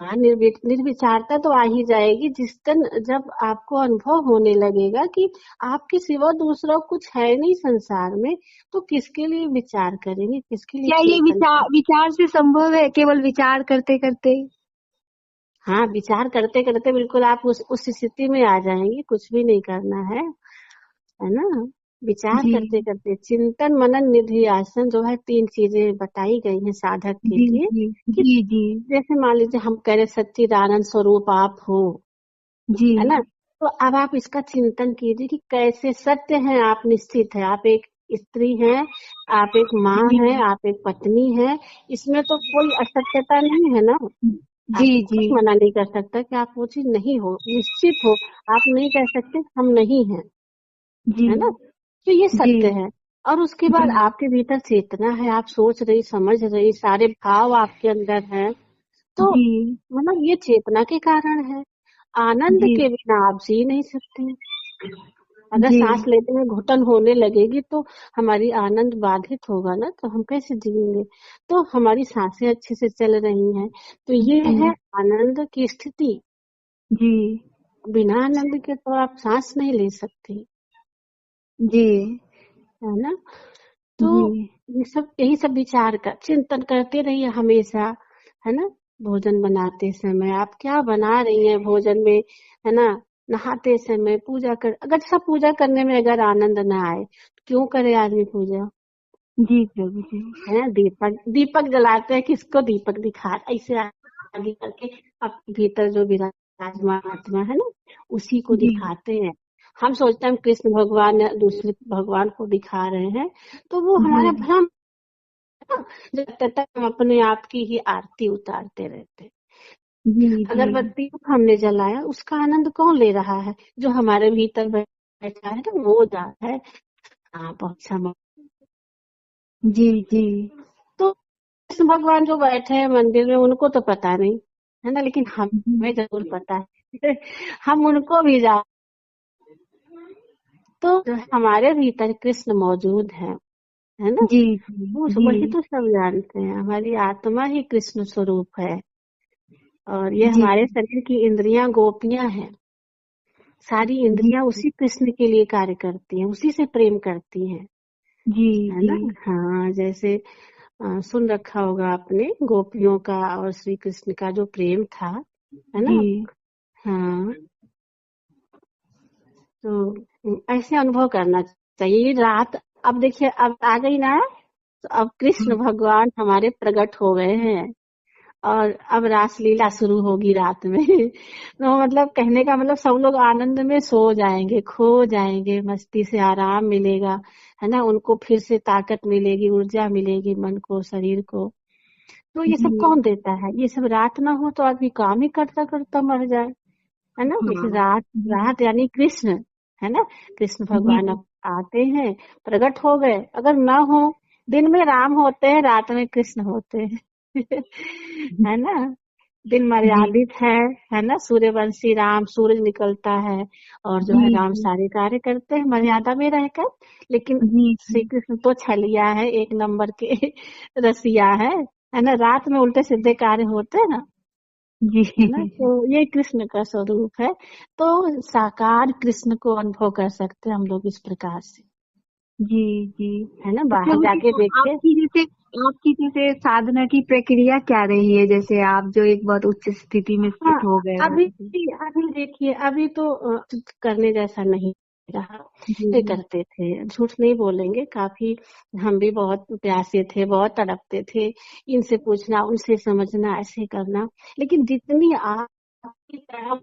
हाँ, निर्विचारता तो आ ही जाएगी जिस दिन जब आपको अनुभव होने लगेगा कि आपके सिवा दूसरा कुछ है नहीं संसार में, तो किसके लिए विचार करेंगे, किसके लिए क्या ये चिंतन विचार करेंगे। विचार से संभव है, केवल विचार करते करते? हाँ, विचार करते करते बिल्कुल आप उस स्थिति में आ जाएंगे, कुछ भी नहीं करना है ना। विचार जी। करते करते चिंतन मनन निधि आसन जो है, 3 चीजें बताई गई हैं साधक के जी। लिए। जी। कि जी। जी। जैसे मान लीजिए हम कह रहे सच्चिदानंद स्वरूप आप हो, जी। है ना। तो अब आप इसका चिंतन कीजिए कि कैसे सत्य है, आप निश्चित है, आप एक स्त्री हैं, आप एक माँ जी। हैं, आप एक पत्नी हैं, इसमें तो कोई असत्यता नहीं है ना। जी। आपको जी। कोई मना नहीं कर सकता कि आप वो चीज नहीं हो, निश्चित हो। आप नहीं कह सकते हम नहीं हैं, जी। है ना। तो ये जी। सत्य है। और उसके बाद जी। आपके भीतर चेतना है, आप सोच रही समझ रही, सारे भाव आपके अंदर हैं। तो जी। मतलब ये चेतना के कारण है। आनंद जी। के बिना आप जी नहीं सकते। अगर जी। सांस लेने में घुटन होने लगेगी तो हमारी आनंद बाधित होगा ना, तो हम कैसे जिएंगे। तो हमारी सांसें अच्छे से चल रही हैं, तो ये है जी। आनंद की स्थिति। जी। बिना आनंद के तो आप सांस नहीं ले सकते, जी। है ना। तो जी। ये सब, यही सब विचार कर चिंतन करते रहिए हमेशा, है ना। भोजन बनाते समय आप क्या बना रही हैं भोजन में, है ना। नहाते समय, पूजा कर, अगर सब पूजा करने में अगर आनंद ना आए तो क्यों करे आदमी पूजा, जी प्रभु जी। है ना। दीपक दीपक जलाते हैं, किसको दीपक दिखा, ऐसे आगे करके अपने भीतर जो विराजमान आत्मा है ना, उसी को जी। दिखाते हैं। हम सोचते हैं हम कृष्ण भगवान या दूसरे भगवान को दिखा रहे हैं, तो वो हमारा जी। भ्रम है ना। जब तक हम अपने आप की ही आरती उतारते रहते हैं। जी। जी। अगरबत्ती को हमने जलाया, उसका आनंद कौन ले रहा है, जो हमारे भीतर बैठा है ना, वो जा रहा है। हाँ, बहुत समय। जी। जी। तो कृष्ण भगवान जो बैठे हैं मंदिर में उनको तो पता नहीं, है ना, लेकिन हमें जी। जरूर पता है। हम उनको भी जानते तो जो है हमारे भीतर कृष्ण मौजूद है ना। जी वो जी वही तो सब जानते हैं, हमारी आत्मा ही कृष्ण स्वरूप है, और ये जी हमारे शरीर की इंद्रियां गोपियां हैं। सारी जी इंद्रियां उसी कृष्ण के लिए कार्य करती हैं, उसी से प्रेम करती हैं, जी है जी ना। हाँ, जैसे सुन रखा होगा आपने गोपियों का और श्री कृष्ण का जो प्रेम था, है ना। जी हाँ, तो ऐसे अनुभव करना चाहिए। ये रात अब देखिए अब आ गई ना, तो अब कृष्ण भगवान हमारे प्रकट हो गए हैं, और अब रासलीला शुरू होगी रात में। तो मतलब कहने का मतलब सब लोग आनंद में सो जाएंगे, खो जाएंगे, मस्ती से आराम मिलेगा, है ना। उनको फिर से ताकत मिलेगी, ऊर्जा मिलेगी, मन को, शरीर को। तो ये सब जी कौन देता है? ये सब रात ना हो तो आदमी काम ही करता करता मर जाए, है ना। जैसे हाँ रात, जी रात यानी कृष्ण, है ना। कृष्ण जी भगवान अब आते हैं, प्रकट हो गए। अगर ना हो, दिन में राम होते हैं, रात में कृष्ण होते हैं। है ना। दिन जी मर्यादित है ना। सूर्यवंशी राम, सूरज निकलता है, और जो जी है राम जी सारे कार्य करते हैं मर्यादा में रहकर। लेकिन जी श्री कृष्ण तो छलिया है, एक नंबर के रसिया है ना। रात में उल्टे सीधे कार्य होते हैं ना, जी है ना। तो ये कृष्ण का स्वरूप है। तो साकार कृष्ण को अनुभव कर सकते हैं हम लोग इस प्रकार से, जी जी है ना। तो बाहर प्रभु जी जाके देखे। आपकी जैसे साधना की प्रक्रिया क्या रही है, जैसे आप जो एक बहुत उच्च स्थिति में हाँ, स्थित हो गए अभी हो। अभी देखिए, अभी तो करने जैसा नहीं रहा। ये जी करते थे, झूठ नहीं बोलेंगे, काफी हम भी बहुत प्यासे थे, बहुत तड़पते थे, इनसे पूछना, उनसे समझना, ऐसे करना। लेकिन जितनी आपकी तरफ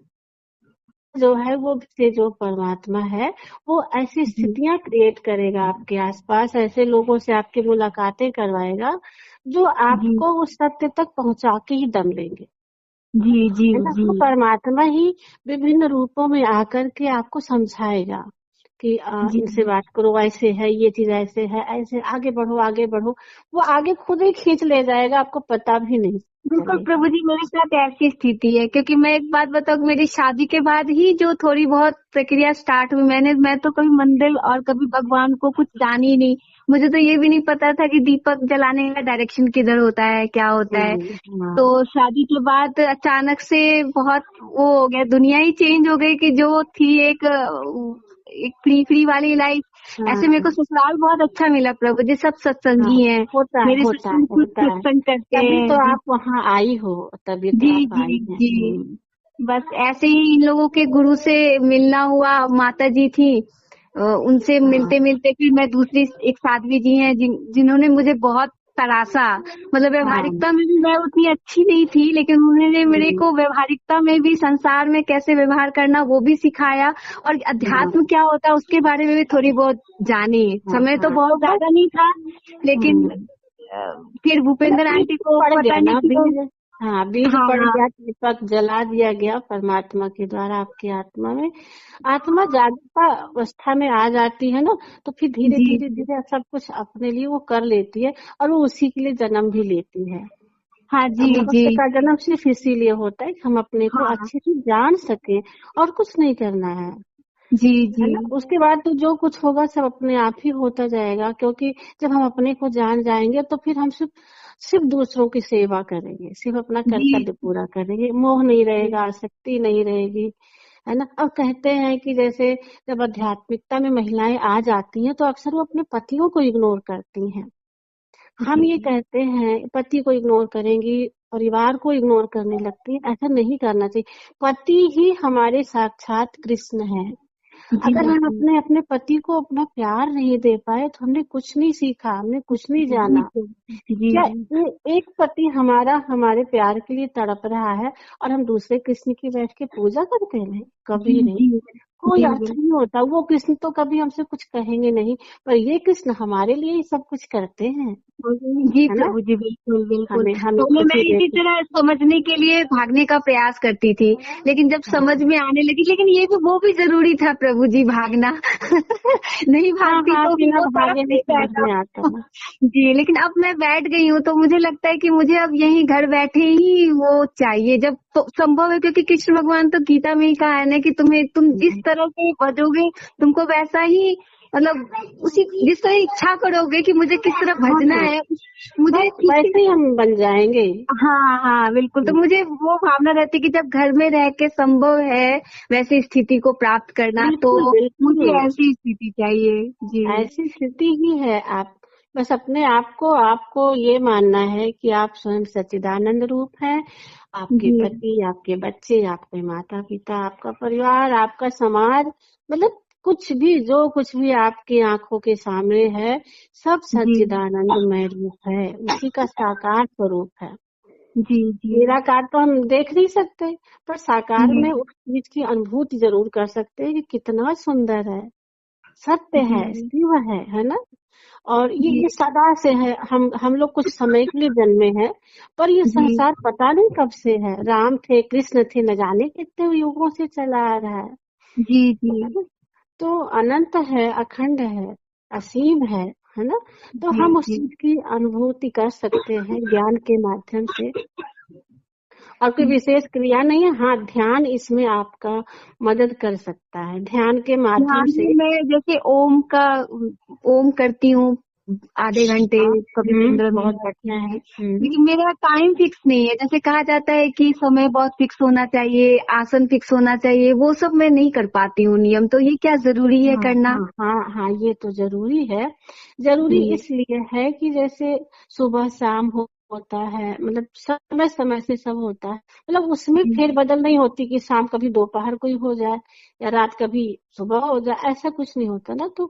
जो है, वो से जो परमात्मा है, वो ऐसी जी स्थितियां क्रिएट करेगा आपके आसपास, ऐसे लोगों से आपकी मुलाकातें करवाएगा, जो जी आपको उस सत्य तक पहुंचा के ही दम लेंगे, जी जी है ना। जी तो परमात्मा ही विभिन्न रूपों में आकर के आपको समझाएगा कि जी इनसे बात करो, ऐसे है, ये चीज ऐसे है, ऐसे आगे बढ़ो, आगे बढ़ो। वो आगे खुद ही खींच ले जाएगा, आपको पता भी नहीं बिल्कुल चलेगा। प्रभु जी, मेरे साथ ऐसी स्थिति है, क्योंकि मैं एक बात बताऊं, मेरी शादी के बाद ही जो थोड़ी बहुत प्रक्रिया स्टार्ट हुई, मैं तो कभी मंदिर और कभी भगवान को कुछ जानी ही नहीं। मुझे तो ये भी नहीं पता था कि दीपक जलाने का डायरेक्शन किधर होता है, क्या होता है। हाँ, तो शादी के बाद अचानक से बहुत वो हो गया, दुनिया ही चेंज हो गई कि जो थी एक फ्री फ्री वाली लाइफ। ऐसे मेरे हाँ, को ससुराल बहुत अच्छा मिला प्रभु जी, सब हाँ, सत्संगी हैं। होता है, मेरे होता ससुर है, खुद होता है। सत्संग करते तभी तो हैं जी आप वहाँ आई हो, तभी तो जी आप आई जी हैं। जी। बस ऐसे ही इन लोगों के गुरु से मिलना हुआ, माता जी थी, उनसे हाँ, मिलते मिलते फिर मैं दूसरी एक साध्वी जी हैं जिन्होंने मुझे बहुत तरासा। मतलब हाँ, व्यवहारिकता में भी मैं उतनी अच्छी नहीं थी, लेकिन उन्होंने मेरे हम्म, को व्यवहारिकता में भी, संसार में कैसे व्यवहार करना वो भी सिखाया, और हाँ, अध्यात्म क्या होता है उसके बारे में भी थोड़ी बहुत जानी। हाँ, समय तो हाँ, तो बहुत बस, ज्यादा नहीं था, लेकिन हम्म, फिर मतलब भूपेंद्र आंटी बीज को पड़ गया पता नहीं ना, क्यों। बीज। हाँ, बीज हाँ पड़ हाँ गया, दीपक जला दिया गया परमात्मा के द्वारा आपकी आत्मा में। आत्मा जागृता अवस्था में आ जाती है ना, तो फिर धीरे जी धीरे धीरे सब कुछ अपने लिए वो कर लेती है, और वो उसी के लिए जन्म भी लेती है। हाँ जी जी मनुष्य का जन्म सिर्फ इसीलिए होता है कि हम अपने को हाँ अच्छे से जान सके, और कुछ नहीं करना जी है जी ना। उसके बाद तो जो कुछ होगा सब अपने आप ही होता जाएगा, क्योंकि जब हम अपने को जान जाएंगे तो फिर हम सिर्फ सिर्फ दूसरों की सेवा करेंगे, सिर्फ अपना जी कर्तव्य पूरा करेंगे, मोह नहीं जी रहेगा, आसक्ति नहीं रहेगी, है ना। अब कहते हैं कि जैसे जब आध्यात्मिकता में महिलाएं आ जाती हैं, तो अक्सर वो अपने पतियों को इग्नोर करती हैं। हम ये जी कहते हैं पति को इग्नोर करेंगी, परिवार को इग्नोर करने लगती है, ऐसा नहीं करना चाहिए। पति ही हमारे साक्षात कृष्ण है। जी अगर हम जी अपने अपने पति को अपना प्यार नहीं दे पाए, तो हमने कुछ नहीं सीखा, हमने कुछ नहीं जी जाना। जी क्या एक पति हमारा हमारे प्यार के लिए तड़प रहा है, और हम दूसरे कृष्ण की बैठ के पूजा करते हैं? जी कभी नहीं। जी कोई जी अर्थ नहीं होता। वो कृष्ण तो कभी हमसे कुछ कहेंगे नहीं, पर ये कृष्ण हमारे लिए ही सब कुछ करते हैं, जी है ना। प्रभु जी, बिल्कुल बिल्कुल। हमें हमें पहले मैं खुशी इसी देते। तरह समझने के लिए भागने का प्रयास करती थी, लेकिन जब समझ हाँ, में आने लगी, लेकिन ये भी वो भी जरूरी था प्रभु जी, भागना। नहीं हाँ, भागती हाँ, तो फिर बिना वो तरफ भागे नहीं नहीं समझ बैठा। में आता ना। जी, लेकिन अब मैं बैठ गई हूँ, तो मुझे लगता है कि मुझे अब यहीं घर बैठे ही वो चाहिए, जब तो संभव है, क्योंकि कृष्ण भगवान तो गीता में ही कहा है ना कि तुम जिस तरह से भजोगे तुमको वैसा ही मतलब उसी जिस तरह इच्छा करोगे कि मुझे किस तरह भजना हाँ, है मुझे ठीक वैसे ही हम बन जाएंगे। हाँ हाँ बिल्कुल। तो मुझे वो भावना रहती कि जब घर में रह के संभव है वैसी स्थिति को प्राप्त करना, तो बिल्कुल मुझे बिल्कुल, ऐसी स्थिति चाहिए। जी ऐसी स्थिति ही है। आप बस अपने आपको ये मानना है कि आप स्वयं सच्चिदानंद रूप हैं। आपके जी पति, आपके बच्चे, आपके माता पिता, आपका परिवार, आपका समाज, मतलब कुछ भी, जो कुछ भी आपकी आंखों के सामने है, सब जी सच्चिदानंदमय रूप है, उसी का साकार स्वरूप है। जी जी निराकार तो हम देख नहीं सकते, पर साकार जी में उस चीज की अनुभूति जरूर कर सकते हैं कि कितना सुंदर है, सत्य जी है, शिव है ना। और जी ये सदा से है। हम लोग कुछ समय के लिए जन्मे हैं, पर ये जी संसार पता नहीं कब से है। राम थे, कृष्ण थे, न जाने कितने युगों से चला आ रहा जी जी है ना? तो अनंत है, अखंड है, असीम है ना। तो जी हम उस जी चीज की अनुभूति कर सकते हैं ज्ञान के माध्यम से। और कोई विशेष क्रिया नहीं है। हाँ, ध्यान इसमें आपका मदद कर सकता है, ध्यान के माध्यम ध्यान से। में मैं जैसे ओम करती हूँ आधे घंटे, हाँ, कभी 15 मिनट। बहुत बढ़िया है। लेकिन मेरा टाइम फिक्स नहीं है। जैसे कहा जाता है कि समय बहुत फिक्स होना चाहिए, आसन फिक्स होना चाहिए, वो सब मैं नहीं कर पाती हूँ नियम। तो ये क्या जरूरी है हाँ करना? हाँ हाँ हाँ, ये तो जरूरी है। जरूरी जी इसलिए है कि जैसे सुबह शाम होता है, मतलब समय समय से सब होता है, मतलब उसमें जी फेरबदल नहीं होती कि शाम कभी दोपहर कोई हो जाए या रात कभी सुबह हो जाए, ऐसा कुछ नहीं होता ना। तो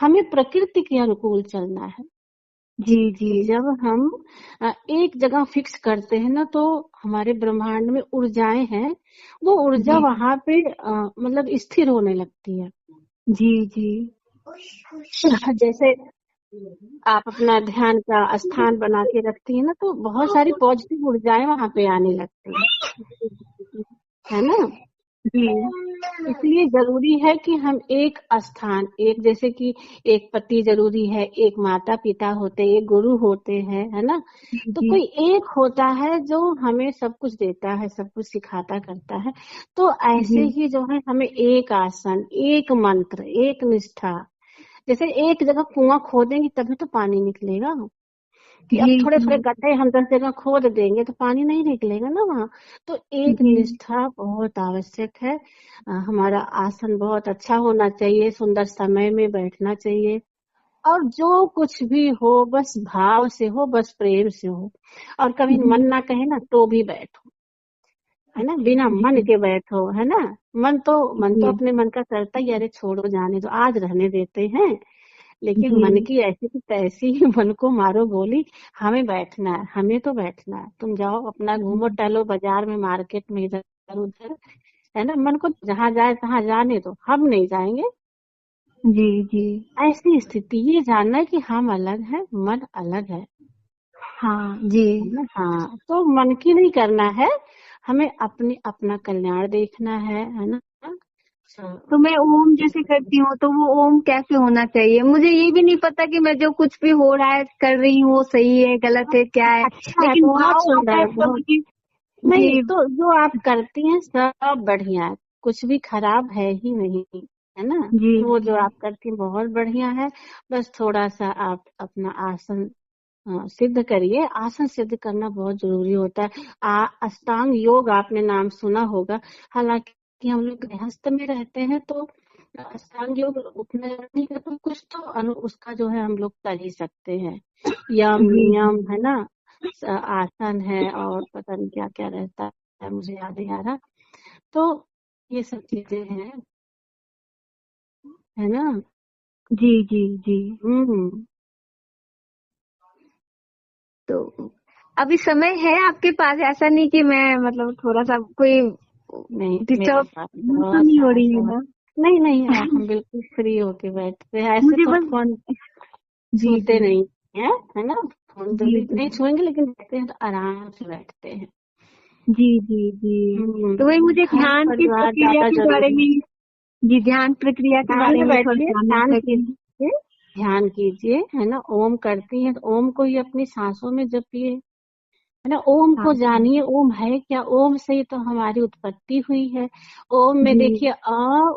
हमें प्रकृति के अनुकूल चलना है। जी जी जब हम एक जगह फिक्स करते हैं ना, तो हमारे ब्रह्मांड में ऊर्जाएं हैं, वो ऊर्जा जी वहां पे मतलब स्थिर होने लगती है। जी जी जैसे आप अपना ध्यान का स्थान बना के रखती है ना, तो बहुत सारी पॉजिटिव ऊर्जाएं वहां पे आने लगती है ना। जी इसलिए जरूरी है कि हम एक स्थान, एक जैसे कि एक पति जरूरी है, एक माता पिता होते हैं, एक गुरु होते हैं, है ना। तो जी कोई एक होता है जो हमें सब कुछ देता है, सब कुछ सिखाता करता है। तो जी ऐसे ही जो है हमें एक आसन, एक मंत्र, एक निष्ठा। जैसे एक जगह कुआं खोदेंगे तभी तो पानी निकलेगा। कि अब जी थोड़े थोड़े जी गड्ढे हम 10 जगह खोद देंगे तो पानी नहीं निकलेगा ना वहाँ। तो एक जी निष्ठा बहुत आवश्यक है। हमारा आसन बहुत अच्छा होना चाहिए, सुंदर समय में बैठना चाहिए। और जो कुछ भी हो बस भाव से हो, बस प्रेम से हो। और कभी जी मन ना कहे ना तो भी बैठो, है ना, बिना मन जी के बैठो, है ना। मन तो जी अपने मन का करता ही, अरे छोड़ो जाने दो, आज रहने देते हैं। लेकिन मन जी की ऐसी की तैसी ही मन को मारो गोली। हमें बैठना है, हमें तो बैठना है। तुम जाओ अपना घूमो टहलो बाजार में, मार्केट में, इधर उधर, है ना। मन को जहाँ जाए तहाँ जाने दो, हम नहीं जाएंगे। जी जी ऐसी स्थिति, ये जानना है कि हम अलग है, मन अलग हाँ जी। है ना। हाँ, तो मन की नहीं करना है, हमें अपने अपना कल्याण देखना है ना। तो मैं ओम जैसे करती हूँ तो वो ओम कैसे होना चाहिए? मुझे ये भी नहीं पता कि मैं जो कुछ भी हो रहा है कर रही हूँ वो सही है गलत है क्या है, अच्छा है, लेकिन बहुत भाव आता सुंदर है है, बहुत। कभी। नहीं जी तो जो आप करती हैं सब बढ़िया है, कुछ भी खराब है ही नहीं, है ना। जी वो जो आप करती हैं बहुत बढ़िया है। बस थोड़ा सा आप अपना आसन सिद्ध करिए। आसन सिद्ध करना बहुत जरूरी होता है। अष्टांग योग आपने नाम सुना होगा। हालांकि हम लोग गृहस्थ में रहते हैं तो अष्टांग योग उतना नहीं करते, कुछ तो उसका जो है हम लोग कर ही सकते हैं। यम जी नियम, है ना, आसन है, और पता नहीं क्या क्या रहता है, मुझे याद नहीं आ रहा। तो ये सब चीजें हैं, है ना। जी जी जी। हम्म। तो अभी समय है आपके पास? ऐसा नहीं कि मैं मतलब थोड़ा सा कोई नहीं, मेरे डिस्टर्ब पास तो बहुत नहीं हो है, रही है बहुत। ना? नहीं नहीं, हम बिल्कुल फ्री होके बैठते हैं, ऐसे मुझे तो बस फोन जी छूते जी नहीं है ना। फोन जी जल्दी जी नहीं छुएंगे, लेकिन बैठते हैं तो आराम से बैठते हैं। जी जी जी। तो वही मुझे घर ध्यान की परिवार प्रक्रिया ज्यादा के बारे जरूरी। में, जी ध्यान प्रक्रिया के ध्यान बारे में में थोड़ा बैठिए, जानना ध्यान था कि कीजिए, ध्यान कीजिए, है ना। ओम करती हैं तो ओम को ही अपनी सांसों में जपिए, है ना। ओम हाँ को जी। जानिए, ओम है क्या। ओम से ही तो हमारी उत्पत्ति हुई है। ओम में जी। देखिए अ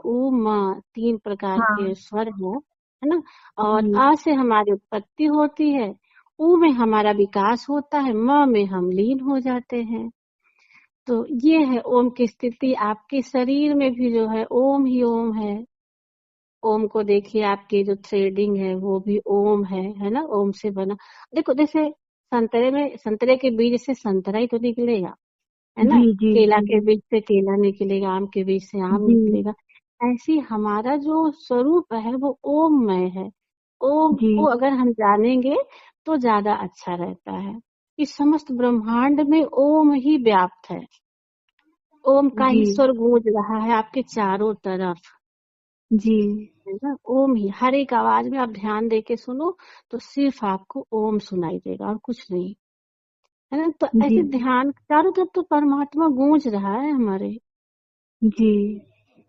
उ म 3 प्रकार हाँ के स्वर है ना। और जी। आ से हमारी उत्पत्ति होती है, उ में हमारा विकास होता है, म में हम लीन हो जाते हैं। तो ये है ओम की स्थिति। आपके शरीर में भी जो है ओम ही ओम है। ओम को देखिए, आपकी जो थ्रेडिंग है वो भी ओम है ना। ओम से बना। देखो जैसे संतरे के बीज से संतरा ही तो निकलेगा, है ना। जी। जी। केला जी। के बीज से केला निकलेगा, आम के बीज से आम जी। निकलेगा। ऐसे ही हमारा जो स्वरूप है वो ओममय है। ओम जी। को अगर हम जानेंगे तो ज्यादा अच्छा रहता है। इस समस्त ब्रह्मांड में ओम ही व्याप्त है। ओम का जी। ही स्वर गूंज रहा है आपके चारों तरफ, जी। है ना। ओम ही हर एक आवाज में आप ध्यान दे के सुनो तो सिर्फ आपको ओम सुनाई देगा और कुछ नहीं, है ना। तो जी। ऐसे ध्यान चारों तरफ तो परमात्मा गूंज रहा है हमारे, जी।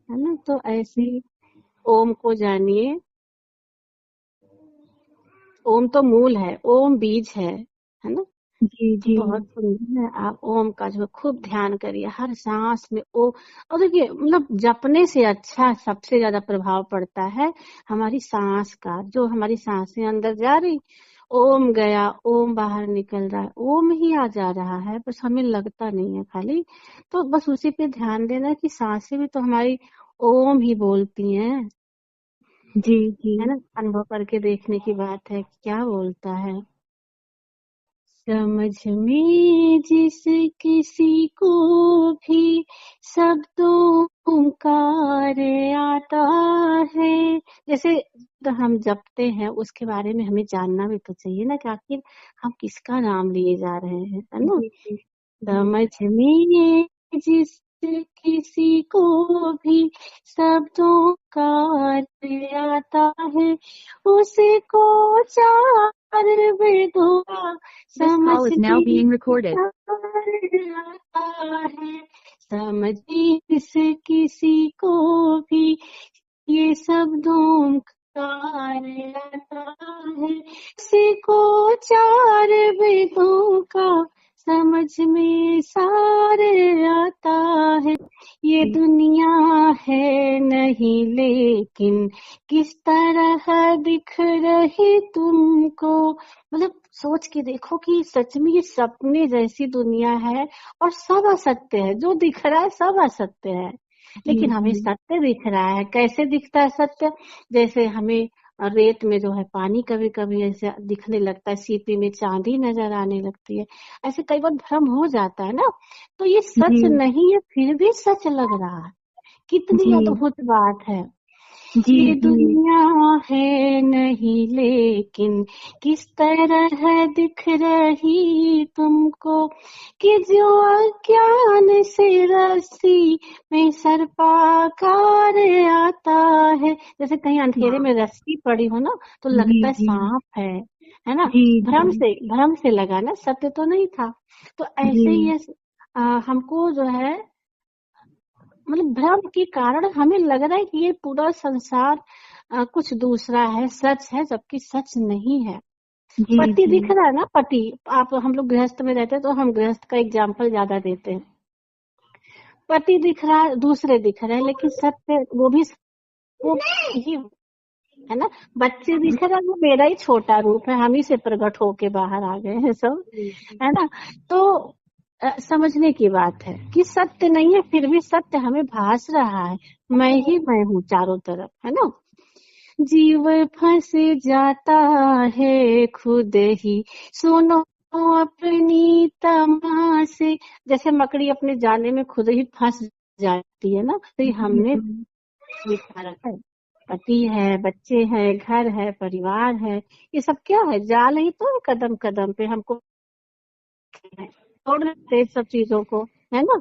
है ना। तो ऐसे ही ओम को जानिए। ओम तो मूल है, ओम बीज है ना। जी। तो जी। बहुत सुंदर है। आप ओम का जो खूब ध्यान करिए, हर सांस में ओ। और देखिए मतलब जपने से अच्छा सबसे ज्यादा प्रभाव पड़ता है हमारी सांस का। जो हमारी सांसें अंदर जा रही, ओम गया, ओम बाहर निकल रहा है, ओम ही आ जा रहा है, बस हमें लगता नहीं है खाली। तो बस उसी पे ध्यान देना कि सांसें भी तो हमारी ओम ही बोलती हैं, जी। जी। है ना। अनुभव करके देखने की बात है कि क्या बोलता है। समझ में जिस किसी को भी शब्दों का आता है। जैसे तो हम जपते हैं उसके बारे में हमें जानना भी तो चाहिए ना कि आखिर हम किसका नाम लिए जा रहे हैं, है ना। जी। जी। जी। समझ में जिस किसी को भी शब्दों का आता है, उसी को चार वेदों का This call is now समझने being recorded. आता है। समझ जिस किसी को भी ये शब्दों का आता है, उसी को चार वेदों का समझ में सारे आता है। ये दुनिया है नहीं लेकिन किस तरह दिख रही तुमको। मतलब सोच के देखो कि सच में ये सपने जैसी दुनिया है और सब असत्य है। जो दिख रहा है सब असत्य है, लेकिन हमें जी। सत्य दिख रहा है। कैसे दिखता है सत्य। जैसे हमें रेत में जो है पानी कभी कभी ऐसे दिखने लगता है, सीपी में चांदी नजर आने लगती है। ऐसे कई बार भ्रम हो जाता है ना। तो ये जी। सच नहीं है फिर भी सच लग रहा है। कितनी जी। अद्भुत बात है। जी। ये जी। दुनिया है नहीं लेकिन किस तरह दिख रही तुमको, कि जो अज्ञान से रस्सी में सर्पाकार आता है। जैसे कहीं अंधेरे में रस्सी पड़ी हो ना तो जी। लगता है जी। सांप है ना। जी। भ्रम से लगा ना, सत्य तो नहीं था। तो जी। ऐसे ही ये हमको जो है मतलब भ्रम के कारण हमें लग रहा है कि ये पूरा संसार कुछ दूसरा है, सच है, जबकि सच नहीं है। जी। पति जी। दिख रहा है ना, पति। आप हम लोग गृहस्थ में रहते हैं तो हम गृहस्थ का एग्जाम्पल ज्यादा देते हैं। पति दिख रहा है, दूसरे दिख रहे हैं, लेकिन सत्य वो ही है ना। बच्चे दिख रहा है, वो मेरा ही छोटा रूप है, हम ही से प्रकट होके बाहर आ गए हैं सब, है ना। तो समझने की बात है कि सत्य नहीं है फिर भी सत्य हमें भास रहा है। मैं ही मैं हूँ चारों तरफ, है ना। जीव फंस जाता है खुद ही, सुनो अपनी तमाशे। जैसे मकड़ी अपने जाले में खुद ही फंस जाती है ना, तो ये हमने बिठा रखा है। पति है, बच्चे हैं, घर है, परिवार है, ये सब क्या है, जाल ही तो है। कदम कदम पे हमको छोड़ देते हैं सब चीजों को, है ना।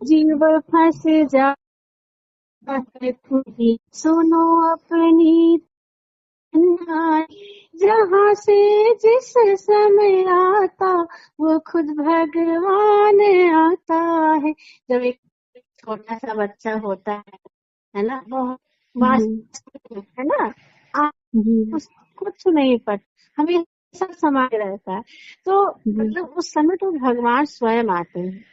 जीव फंस जाता है खुद ही, सुनो अपनी तन्हाई। जहाँ से जिस समय आता वो खुद भगवान आता है। जब एक छोटा सा बच्चा होता है ना, वो जी। वास्तव है ना। जी। कुछ कुछ नहीं पता हमें, सब समाज रहता है। तो जी मतलब उस समय तो भगवान स्वयं आते हैं।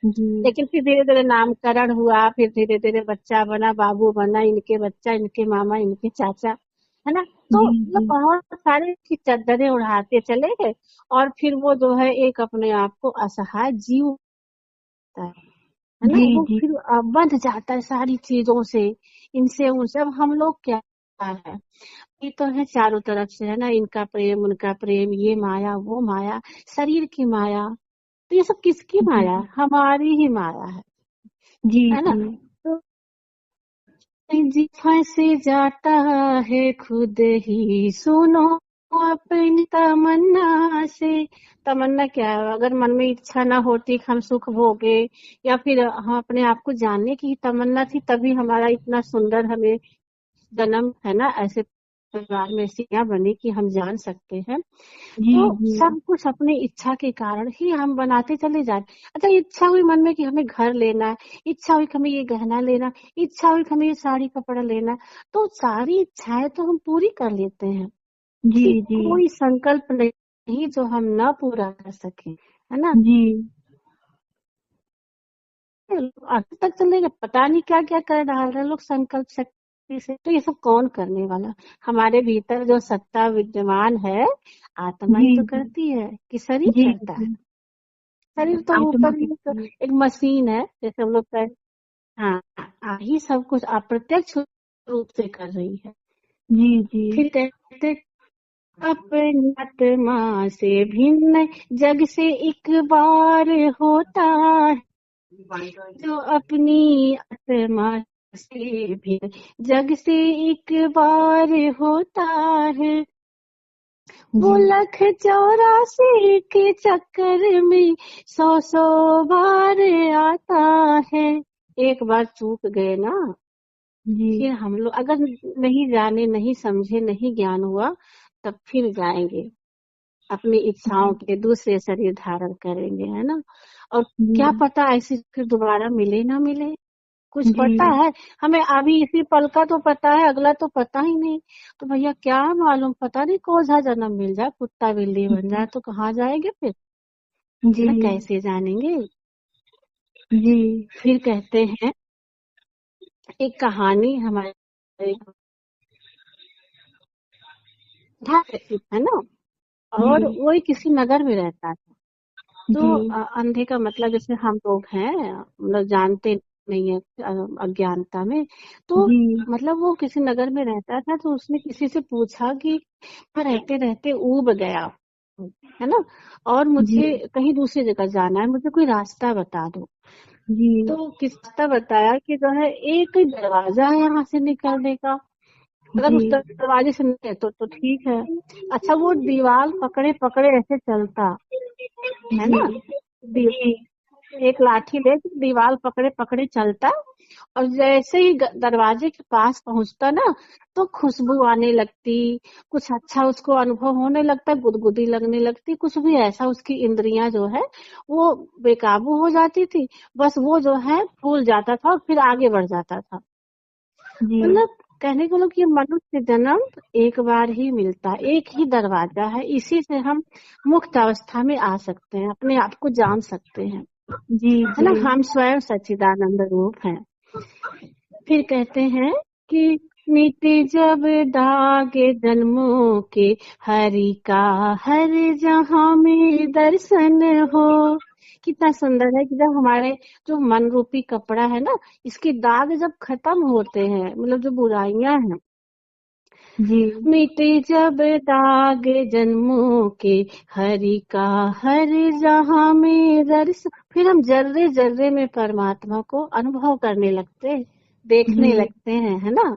जी लेकिन फिर धीरे धीरे नामकरण हुआ, फिर धीरे धीरे बच्चा बना, बाबू बना, इनके बच्चा, इनके मामा, इनके चाचा, है ना। तो जी मतलब जी बहुत सारे की चद्दरें उड़ाते चले गए। और फिर वो जो है एक अपने आप को असहाय जीव होता है ना, जी वो जी फिर बंध जाता है सारी चीजों से, इनसे उनसे। अब हम लोग क्या है, ये तो है चारों तरफ से, है ना, इनका प्रेम उनका प्रेम, ये माया वो माया, शरीर की माया। तो ये सब किसकी माया है? हमारी ही माया जी है ना। जी तो जी फंसे जाता है खुद ही, सुनो अपनी तमन्ना से। तमन्ना क्या है? अगर मन में इच्छा ना होती कि हम सुख भोगे, या फिर हम अपने आप को जानने की तमन्ना थी, तभी हमारा इतना सुंदर हमें जन्म, है ना, ऐसे परिवार में ऐसी बनी कि हम जान सकते हैं। जी तो जी सब कुछ अपनी इच्छा के कारण ही हम बनाते चले जाते। अच्छा, इच्छा हुई मन में कि हमें घर लेना है, इच्छा हुई कि हमें ये गहना लेना है, इच्छा हुई कि हमें ये साड़ी कपड़ा लेना है, तो सारी इच्छाएं तो हम पूरी कर लेते हैं। जी कि जी कोई संकल्प नहीं जो हम ना पूरा कर सके, है ना। जी आगे तक चलेगा, पता नहीं क्या क्या कर डाल रहे हैं लोग संकल्प शक्ति से। तो ये सब कौन करने वाला? हमारे भीतर जो सत्ता विद्यमान है, आत्मा जी ही तो जी करती है कि शरीर जी करता है। जी शरीर तो आत्मा ऊपर ही तो की एक मशीन है, जैसे हम लोग कह। हाँ, ही सब कुछ अप्रत्यक्ष रूप से कर रही है। जी जी फिर कहते, अपनी आत्मा से भिन्न जग से एक बार होता है, जो अपनी आत्मा से भिन्न जग से एक बार होता है, वो जी 1,84 के चक्कर में 100 बार आता है। एक बार चूक गए ना, जी फिर हम लोग अगर नहीं जाने, नहीं समझे, नहीं ज्ञान हुआ, तब फिर जाएंगे अपनी इच्छाओं के दूसरे शरीर धारण करेंगे, है ना। और क्या जी पता ऐसे फिर दोबारा मिले ना मिले, कुछ जी पता है हमें? अभी इसी पल का तो पता है, अगला तो पता ही नहीं। तो भैया क्या मालूम, पता नहीं कौन सा जन्म मिल जाए, कुत्ता बिल्ली बन जाए, तो कहाँ जाएंगे फिर, है जी ना, कैसे जानेंगे। जी फिर कहते हैं, एक कहानी हमारे है ना, जी और वो ही किसी नगर में रहता था। जी तो अंधे का मतलब जैसे हम लोग हैं, मतलब जानते नहीं है, अज्ञानता में। तो जी मतलब वो किसी नगर में रहता था, तो उसने किसी से पूछा कि मैं रहते रहते ऊब गया, है ना, और जी मुझे कहीं दूसरी जगह जाना है, मुझे कोई रास्ता बता दो। जी तो किस रास्ता बताया कि जो है एक दरवाजा है यहाँ से निकलने का, अगर जी उस दरवाजे से निकले तो ठीक है। अच्छा, वो दीवार पकड़े पकड़े ऐसे चलता, है जी ना, एक लाठी ले के दीवार पकड़े पकड़े चलता, और जैसे ही दरवाजे के पास पहुंचता ना, तो खुशबू आने लगती, कुछ अच्छा उसको अनुभव होने लगता, गुदगुदी लगने लगती, कुछ भी ऐसा, उसकी इंद्रियां जो है वो बेकाबू हो जाती थी। बस वो जो है फूल जाता था और फिर आगे बढ़ जाता था। जी मतलब कहने को लोग, ये मनुष्य जन्म एक बार ही मिलता है, एक ही दरवाजा है, इसी से हम मुक्त अवस्था में आ सकते हैं, अपने आप को जान सकते हैं, जी है जी ना। हम स्वयं सच्चिदानंद रूप हैं। फिर कहते हैं कि मिटे जब दाग जन्मों के, हरि का हर जहां में दर्शन हो। कितना सुंदर है कि जब हमारे जो मन रूपी कपड़ा है ना, इसके दाग जब खत्म होते हैं, मतलब जो बुराइयां हैं, जी मिटे जब दाग जन्मों के, हरि का हर जहां में दर्शन, फिर हम जर्रे जर्रे में परमात्मा को अनुभव करने लगते, देखने जी लगते हैं, है ना।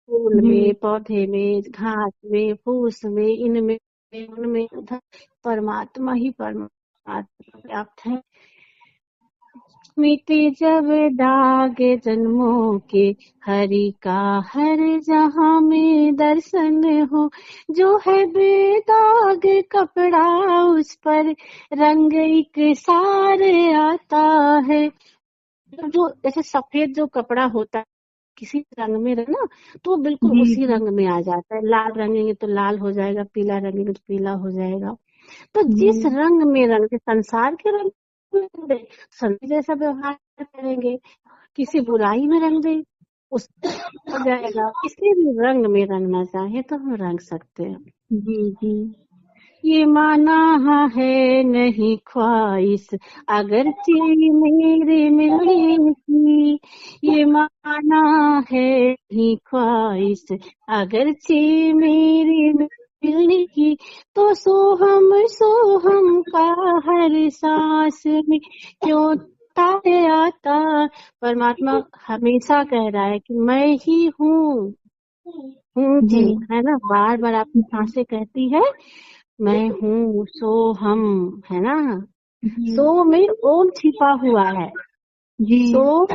फूल जी में, पौधे में, घास में, फूस में, इनमें उनमें, उधर परमात्मा ही परमात्मा व्याप्त है। मिटे जब दाग जन्मों के, हरि का हर जहां में दर्शन हो, जो है बेदाग कपड़ा उस पर रंग एक सार आता है। तो जो जैसे सफेद जो कपड़ा होता किसी रंग में रहना तो वो बिल्कुल जी उसी जी रंग में आ जाता है। लाल रंगेंगे तो लाल हो जाएगा, पीला रंगेंगे तो पीला हो जाएगा। तो जिस जी रंग में रंग दे, संसार के रंग में रंग दे, संत जैसा व्यवहार करेंगे, किसी बुराई में रंग दे उस हो जाएगा। किसी भी रंग में रंगना चाहे तो हम रंग सकते हैं। जी जी ये माना है नहीं ख्वाहिश अगर मेरे मिलने की, ये माना है नहीं ख्वाहिश अगर मेरे मिलने की, तो सोहम का हर सांस में क्यों तारे आता। परमात्मा हमेशा कह रहा है कि मैं ही हूँ, जी जी, है ना, बार बार आपकी सांसें कहती है मैं हूँ, सो हम, है ना। जी सो में ओम छिपा हुआ है। जी सो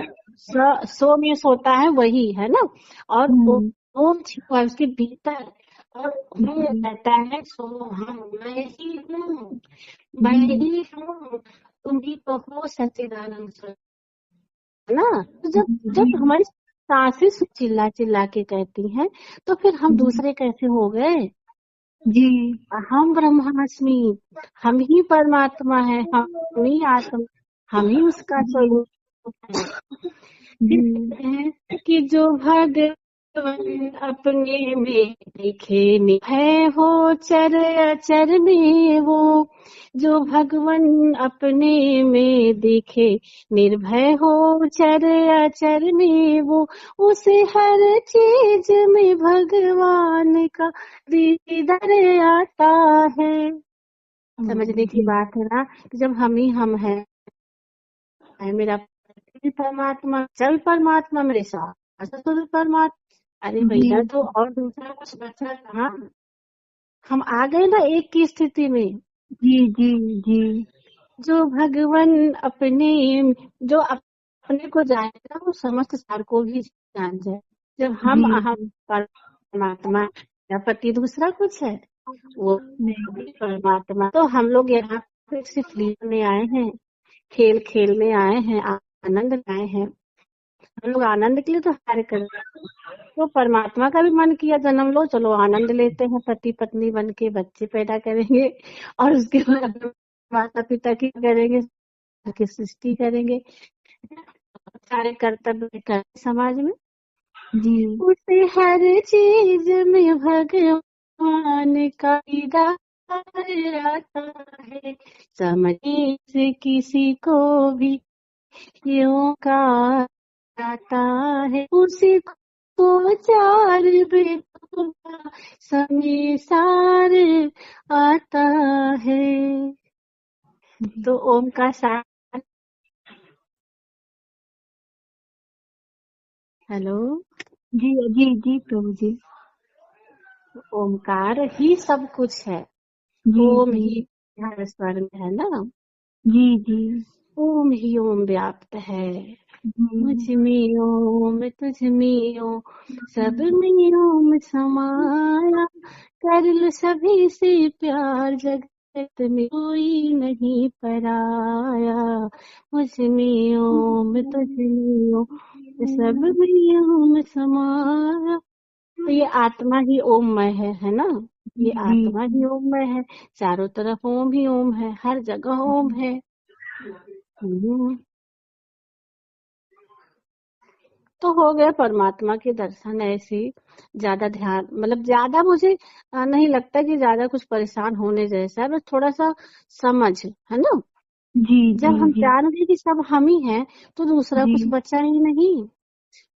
सो में सोता है वही, है ना। और हम्म ओम छिपा है उसके भीतर। और हम जी कहता है सो हम, मैं ही हूँ, मैं जी ही हूँ, तुम ही तो हो सच्चिदानंद स्वरूप, है ना। तो जब जी जब हमारी सांसें चिल्ला चिल्ला के कहती हैं तो फिर हम जी दूसरे कैसे हो गए। जी हम ब्रह्मास्मि, हम ही परमात्मा है, हम ही आत्मा, हम ही उसका जी स्वरूप है। फिर जी कहते हैं कि जो भगवान अपने में दिखे है हो चर अचर में वो, जो भगवान अपने में दिखे निर्भय हो चर अचर में वो, उसे हर चीज में भगवान का दीदार आता है। समझने की जी बात है ना कि जब हम है मेरा पति परमात्मा, चल परमात्मा मेरे साथ ससुर परमात्मा, अरे जी भैया तो और दूसरा कुछ बचा कहाँ। हम आ गए ना एक की स्थिति में। जी जी जी जो भगवान अपने, जो अपने को जानेगा वो समस्त सार को भी जान जाए। जब हम अहम जी परमात्मा या पति दूसरा कुछ है, वो नहीं भी परमात्मा। तो हम लोग यहाँ पे सिर्फ लेने आए हैं, खेल खेलने आए हैं, आनंद लाए हैं। हम लोग आनंद के लिए तो कार्य कर रहे हैं। तो परमात्मा का भी मन किया जन्म लो, चलो आनंद लेते हैं, पति पत्नी बन के बच्चे पैदा करेंगे और उसके बाद माता पिता की करेंगे, की सृष्टि करेंगे, सारे कर्तव्य करें समाज में। जी उसे हर चीज में भगवान का दीदार आता है, समझने से किसी को भी यों का आता है, उसी को चार वेदों का समय सार आता है। तो ओम का सार, हेलो, जी जी जी प्रभु जी ओमकार ही सब कुछ है। जी ओम जी ही हर स्वर में है ना। जी जी ओम ही ओम व्याप्त है, मुझ में ओम तुझ में ओम, सब में ओम समाया, कर लो सभी से प्यार, जगत में कोई नहीं पराया। मुझ में ओम तुझ में ओम, सब में ओम समाया। तो ये आत्मा ही ओममय है ना। ये जी आत्मा ही ओममय है, चारों तरफ ओम ही ओम है, हर जगह ओम है। हम्म। तो हो गया परमात्मा के दर्शन ऐसे ही। ज्यादा ध्यान मतलब ज्यादा मुझे नहीं लगता कि ज्यादा कुछ परेशान होने जैसा है, बस थोड़ा सा समझ, है ना। जी जी जब हम जी जान गए कि सब हम ही हैं तो दूसरा जी कुछ बचा ही नहीं।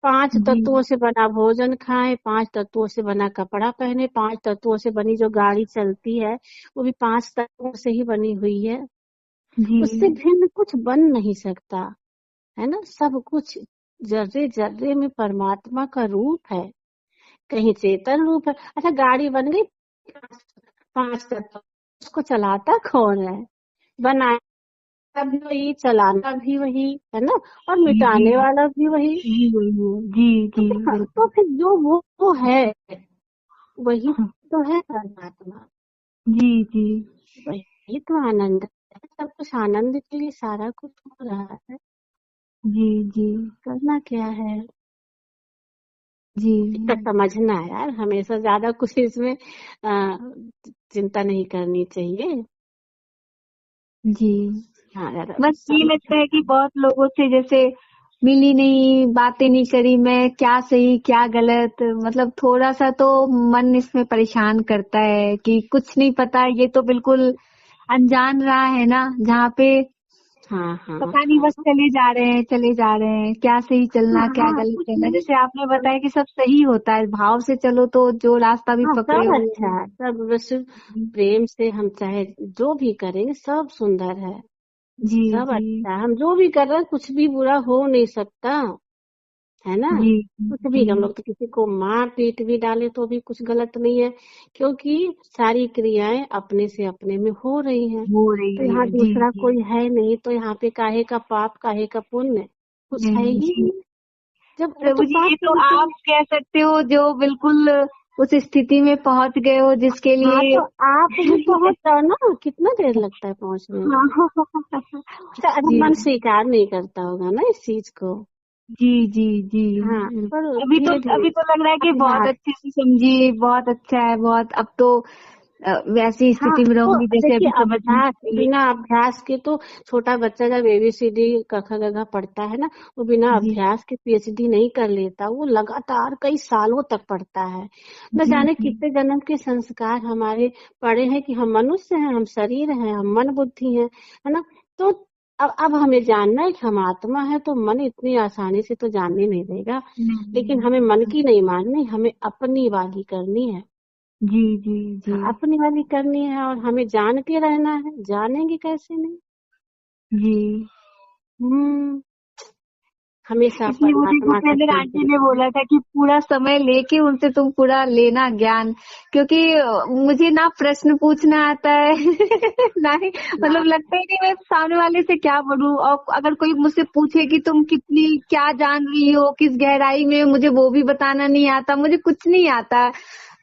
पांच जी तत्वों से बना भोजन खाएं, पांच तत्वों से बना कपड़ा पहने, पांच तत्वों से बनी जो गाड़ी चलती है वो भी पांच तत्वों से ही बनी हुई है। जी उससे भिन्न कुछ बन नहीं सकता, है ना। सब कुछ जर्रे जर्रे में परमात्मा का रूप है, कहीं चेतन रूप है। अच्छा गाड़ी बन गई, पांच तत्व, उसको चलाता कौन है। बनाया भी वही, चलाना भी वही, है ना, और जी जी मिटाने वाला भी वही। जी वही है जी जी तो बिल्कुल फिर जो वो है वही तो है परमात्मा, जी जी वही तो आनंद है। सब कुछ आनंद के लिए सारा कुछ हो रहा है, जी जी करना क्या है। जी इसका समझना है यार, हमेशा ज्यादा कुछ इसमें चिंता नहीं करनी चाहिए। जी। हाँ यार, बस ये लगता है कि बहुत लोगों से जैसे मिली नहीं, बातें नहीं करी, मैं क्या सही क्या गलत, मतलब थोड़ा सा तो मन इसमें परेशान करता है कि कुछ नहीं पता। ये तो बिल्कुल अनजान रहा है ना, जहाँ पे हाँ हाँ पता नहीं, हाँ बस चले जा रहे हैं चले जा रहे हैं, क्या सही चलना क्या हाँ, गलत कुछ चलना। नहीं। जैसे आपने बताया कि सब सही होता है, भाव से चलो तो जो रास्ता भी हाँ, पकड़े सब हो। अच्छा है, सब बस प्रेम से हम चाहे जो भी करेंगे सब सुंदर है, जी सब जी अच्छा है। हम जो भी कर रहे हैं कुछ भी बुरा हो नहीं सकता, है ना। जी कुछ भी, जी हम लोग तो किसी को मार पीट भी डाले तो भी कुछ गलत नहीं है, क्योंकि सारी क्रियाएं अपने से अपने में हो रही हैं। हो तो रही यहाँ है। जी दूसरा जी कोई है नहीं, तो यहाँ पे काहे का पाप काहे का पुण्य, कुछ है नहीं ही जी। नहीं। जब वो तो प्रभु जी, पाप ये तो पुण्य के आप लिए। कह सकते हो जो बिल्कुल उस स्थिति में पहुंच गए हो जिसके हाँ, लिए। तो आप भी पहुंच जाओ ना, कितना देर लगता है पहुंचने में। हाँ अच्छा, अगर जी मन स्वीकार नहीं करता होगा ना इस चीज को। जी जी जी। हाँ, पर तो धीरे धीरे अभी तो लग रहा है कि बहुत अभ्यास। अच्छे से समझी, बहुत अच्छा है बहुत। अब तो वैसी हाँ, स्थिति में तो रहूंगी जैसे देखिए, अभी समझ में अभ्यास, आई। बिना अभ्यास के तो छोटा बच्चा जब ABCD क ख ग घ पढ़ता है ना, वो बिना जी अभ्यास के PhD नहीं कर लेता, वो लगातार कई सालों तक पढ़ता है। न जी जाने जी कितने जन्म के संस्कार हमारे पड़े हैं कि हम मनुष्य हैं, हम शरीर हैं, हम मन बुद्धि हैं, है ना। तो अब हमें जानना है कि हम आत्मा है, तो मन इतनी आसानी से तो जानने नहीं देगा। लेकिन हमें मन नहीं। की नहीं माननी, हमें अपनी वाली करनी है। जी जी जी हाँ, अपनी वाली करनी है, और हमें जान के रहना है, जानेंगे कैसे नहीं। जी। हम्म हमेशा इसलिए मुझे परमात्मा का भूपेंद्र आंटी चिंतन ने करें। बोला था कि पूरा समय लेके उनसे तुम पूरा लेना ज्ञान, क्योंकि मुझे ना प्रश्न पूछना आता है ना ही मतलब हाँ, लगता है कि मैं सामने वाले से क्या पढ़ूं। और अगर कोई मुझसे पूछे कि तुम कितनी क्या जान रही हो किस गहराई में, मुझे वो भी बताना नहीं आता, मुझे कुछ नहीं आता।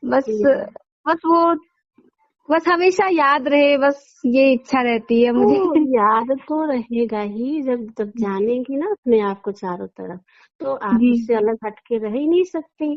बस हम्म। बस वो बस हमेशा याद रहे, बस ये इच्छा रहती है तो मुझे। याद तो रहेगा ही, जब जब जानेंगी ना अपने आप को चारों तरफ, तो आप जी उससे अलग हटके रह ही नहीं सकती।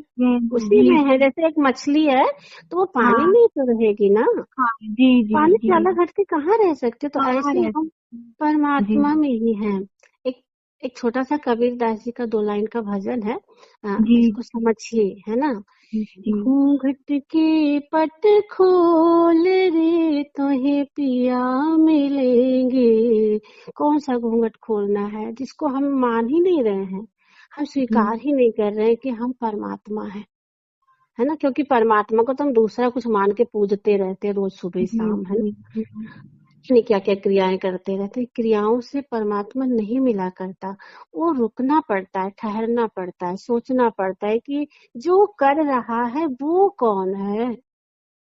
उसी जी में है, जी। जैसे एक मछली है, तो वो पानी हाँ में ही तो रहेगी ना, हाँ जी जी पानी जी। से अलग हटके कहाँ रह सकते। तो कहाँ ऐसे ही रह हम जी परमात्मा में ही हैं। एक एक छोटा सा कबीरदास जी का 2 लाइन का भजन है, जी इसको समझिए, है ना। जी जी घूंघट के पट खोल रे, तुम्हें पिया मिलेंगे। कौन सा घूंघट खोलना है, जिसको हम मान ही नहीं रहे हैं, हम जी स्वीकार ही नहीं कर रहे हैं कि हम परमात्मा है ना। क्योंकि परमात्मा को तो हम दूसरा कुछ मान के पूजते रहते हैं रोज सुबह जी शाम, है ना। जी जी नहीं, क्या क्या क्रियाएं करते रहते हैं, क्रियाओं से परमात्मा नहीं मिला करता। वो रुकना पड़ता है, ठहरना पड़ता है, सोचना पड़ता है कि जो कर रहा है वो कौन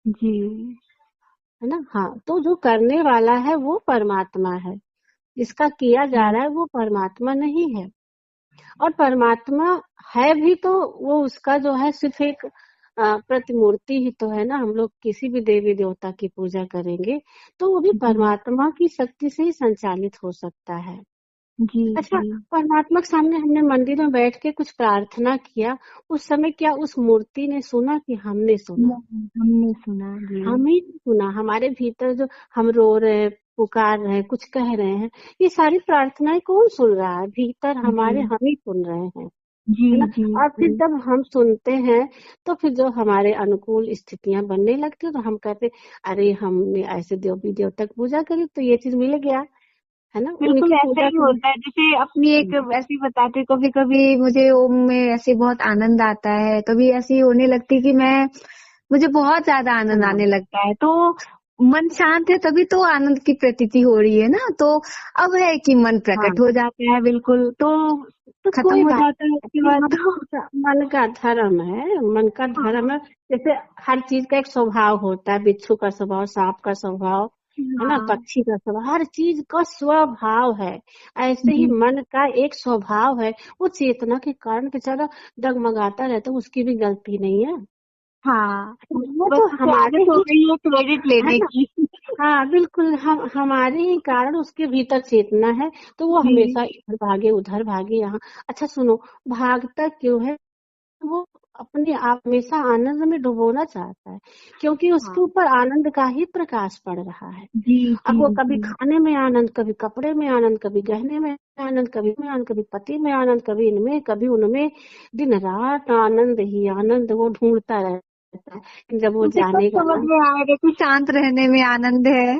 जी है ना। हाँ, तो जो करने वाला है वो परमात्मा है, जिसका किया जा जी रहा है वो परमात्मा नहीं है। और परमात्मा है भी तो वो उसका जो है सिर्फ एक प्रतिमूर्ति ही तो है ना। हम लोग किसी भी देवी देवता की पूजा करेंगे तो वो भी जी परमात्मा की शक्ति से ही संचालित हो सकता है। जी अच्छा, जी। परमात्मा के सामने हमने मंदिर में बैठ के कुछ प्रार्थना किया, उस समय क्या उस मूर्ति ने सुना कि हमने सुना? नहीं, हमने सुना जी। हम ही नहीं सुना। हमारे भीतर जो हम रो रहे हैं, पुकार रहे हैं, कुछ कह रहे हैं, ये सारी प्रार्थनाएं कौन सुन रहा है? भीतर हमारे जी हम ही सुन रहे हैं, जी है ना। जी और फिर जी जब हम सुनते हैं तो फिर जो हमारे अनुकूल स्थितियां बनने लगती है, तो हम कहते अरे हमने ऐसे देवी देवता की पूजा करी तो ये चीज मिल गया, है ना, बिल्कुल उनकी ऐसा पूजा ही करी। होता है। जैसे अपनी एक ऐसे ही बताते, कभी कभी मुझे ओम में ऐसे बहुत आनंद आता है, कभी ऐसी होने लगती कि मैं मुझे बहुत ज्यादा आनंद हाँ आने लगता है, तो मन शांत है तभी तो आनंद की प्रतीति हो रही है ना। तो अब है कि मन हाँ, प्रकट हो जाता है बिल्कुल, तो तो खत्म कोई हो बात जाता है नहीं, उसके कि बाद मन तो। मन का धर्म है, मन का धर्म हाँ है। जैसे हर चीज का एक स्वभाव होता है, बिच्छू का स्वभाव, सांप का स्वभाव, है ना, हाँ पक्षी का स्वभाव, हर चीज का स्वभाव है। ऐसे ही जी मन का एक स्वभाव है, वो चेतना के कारण बेचारा डगमगाता रहता है, उसकी भी गलती नहीं है। हाँ। वो बस तो उसे हमारे आदत हो ही, गई है क्रेडिट है लेने ना। की। हाँ बिल्कुल, हम हमारे ही कारण उसके भीतर चेतना है, तो वो जी हमेशा इधर भागे उधर भागे यहाँ। अच्छा सुनो, भागता क्यों है वो? अपने आप हमेशा आनंद में डुबोना चाहता है, क्योंकि उसके हाँ। ऊपर आनंद का ही प्रकाश पड़ रहा है। जी अब जी वो कभी जी खाने में आनंद, कभी कपड़े में आनंद, कभी गहने में आनंद, कभी में आनंद, कभी पति में आनंद, कभी इनमें कभी उनमें, दिन रात आनंद ही आनंद वो ढूंढता रहता है। जब वो उसे कब जानेगा समझ ना, में आएगा कि शांत रहने में आनंद है।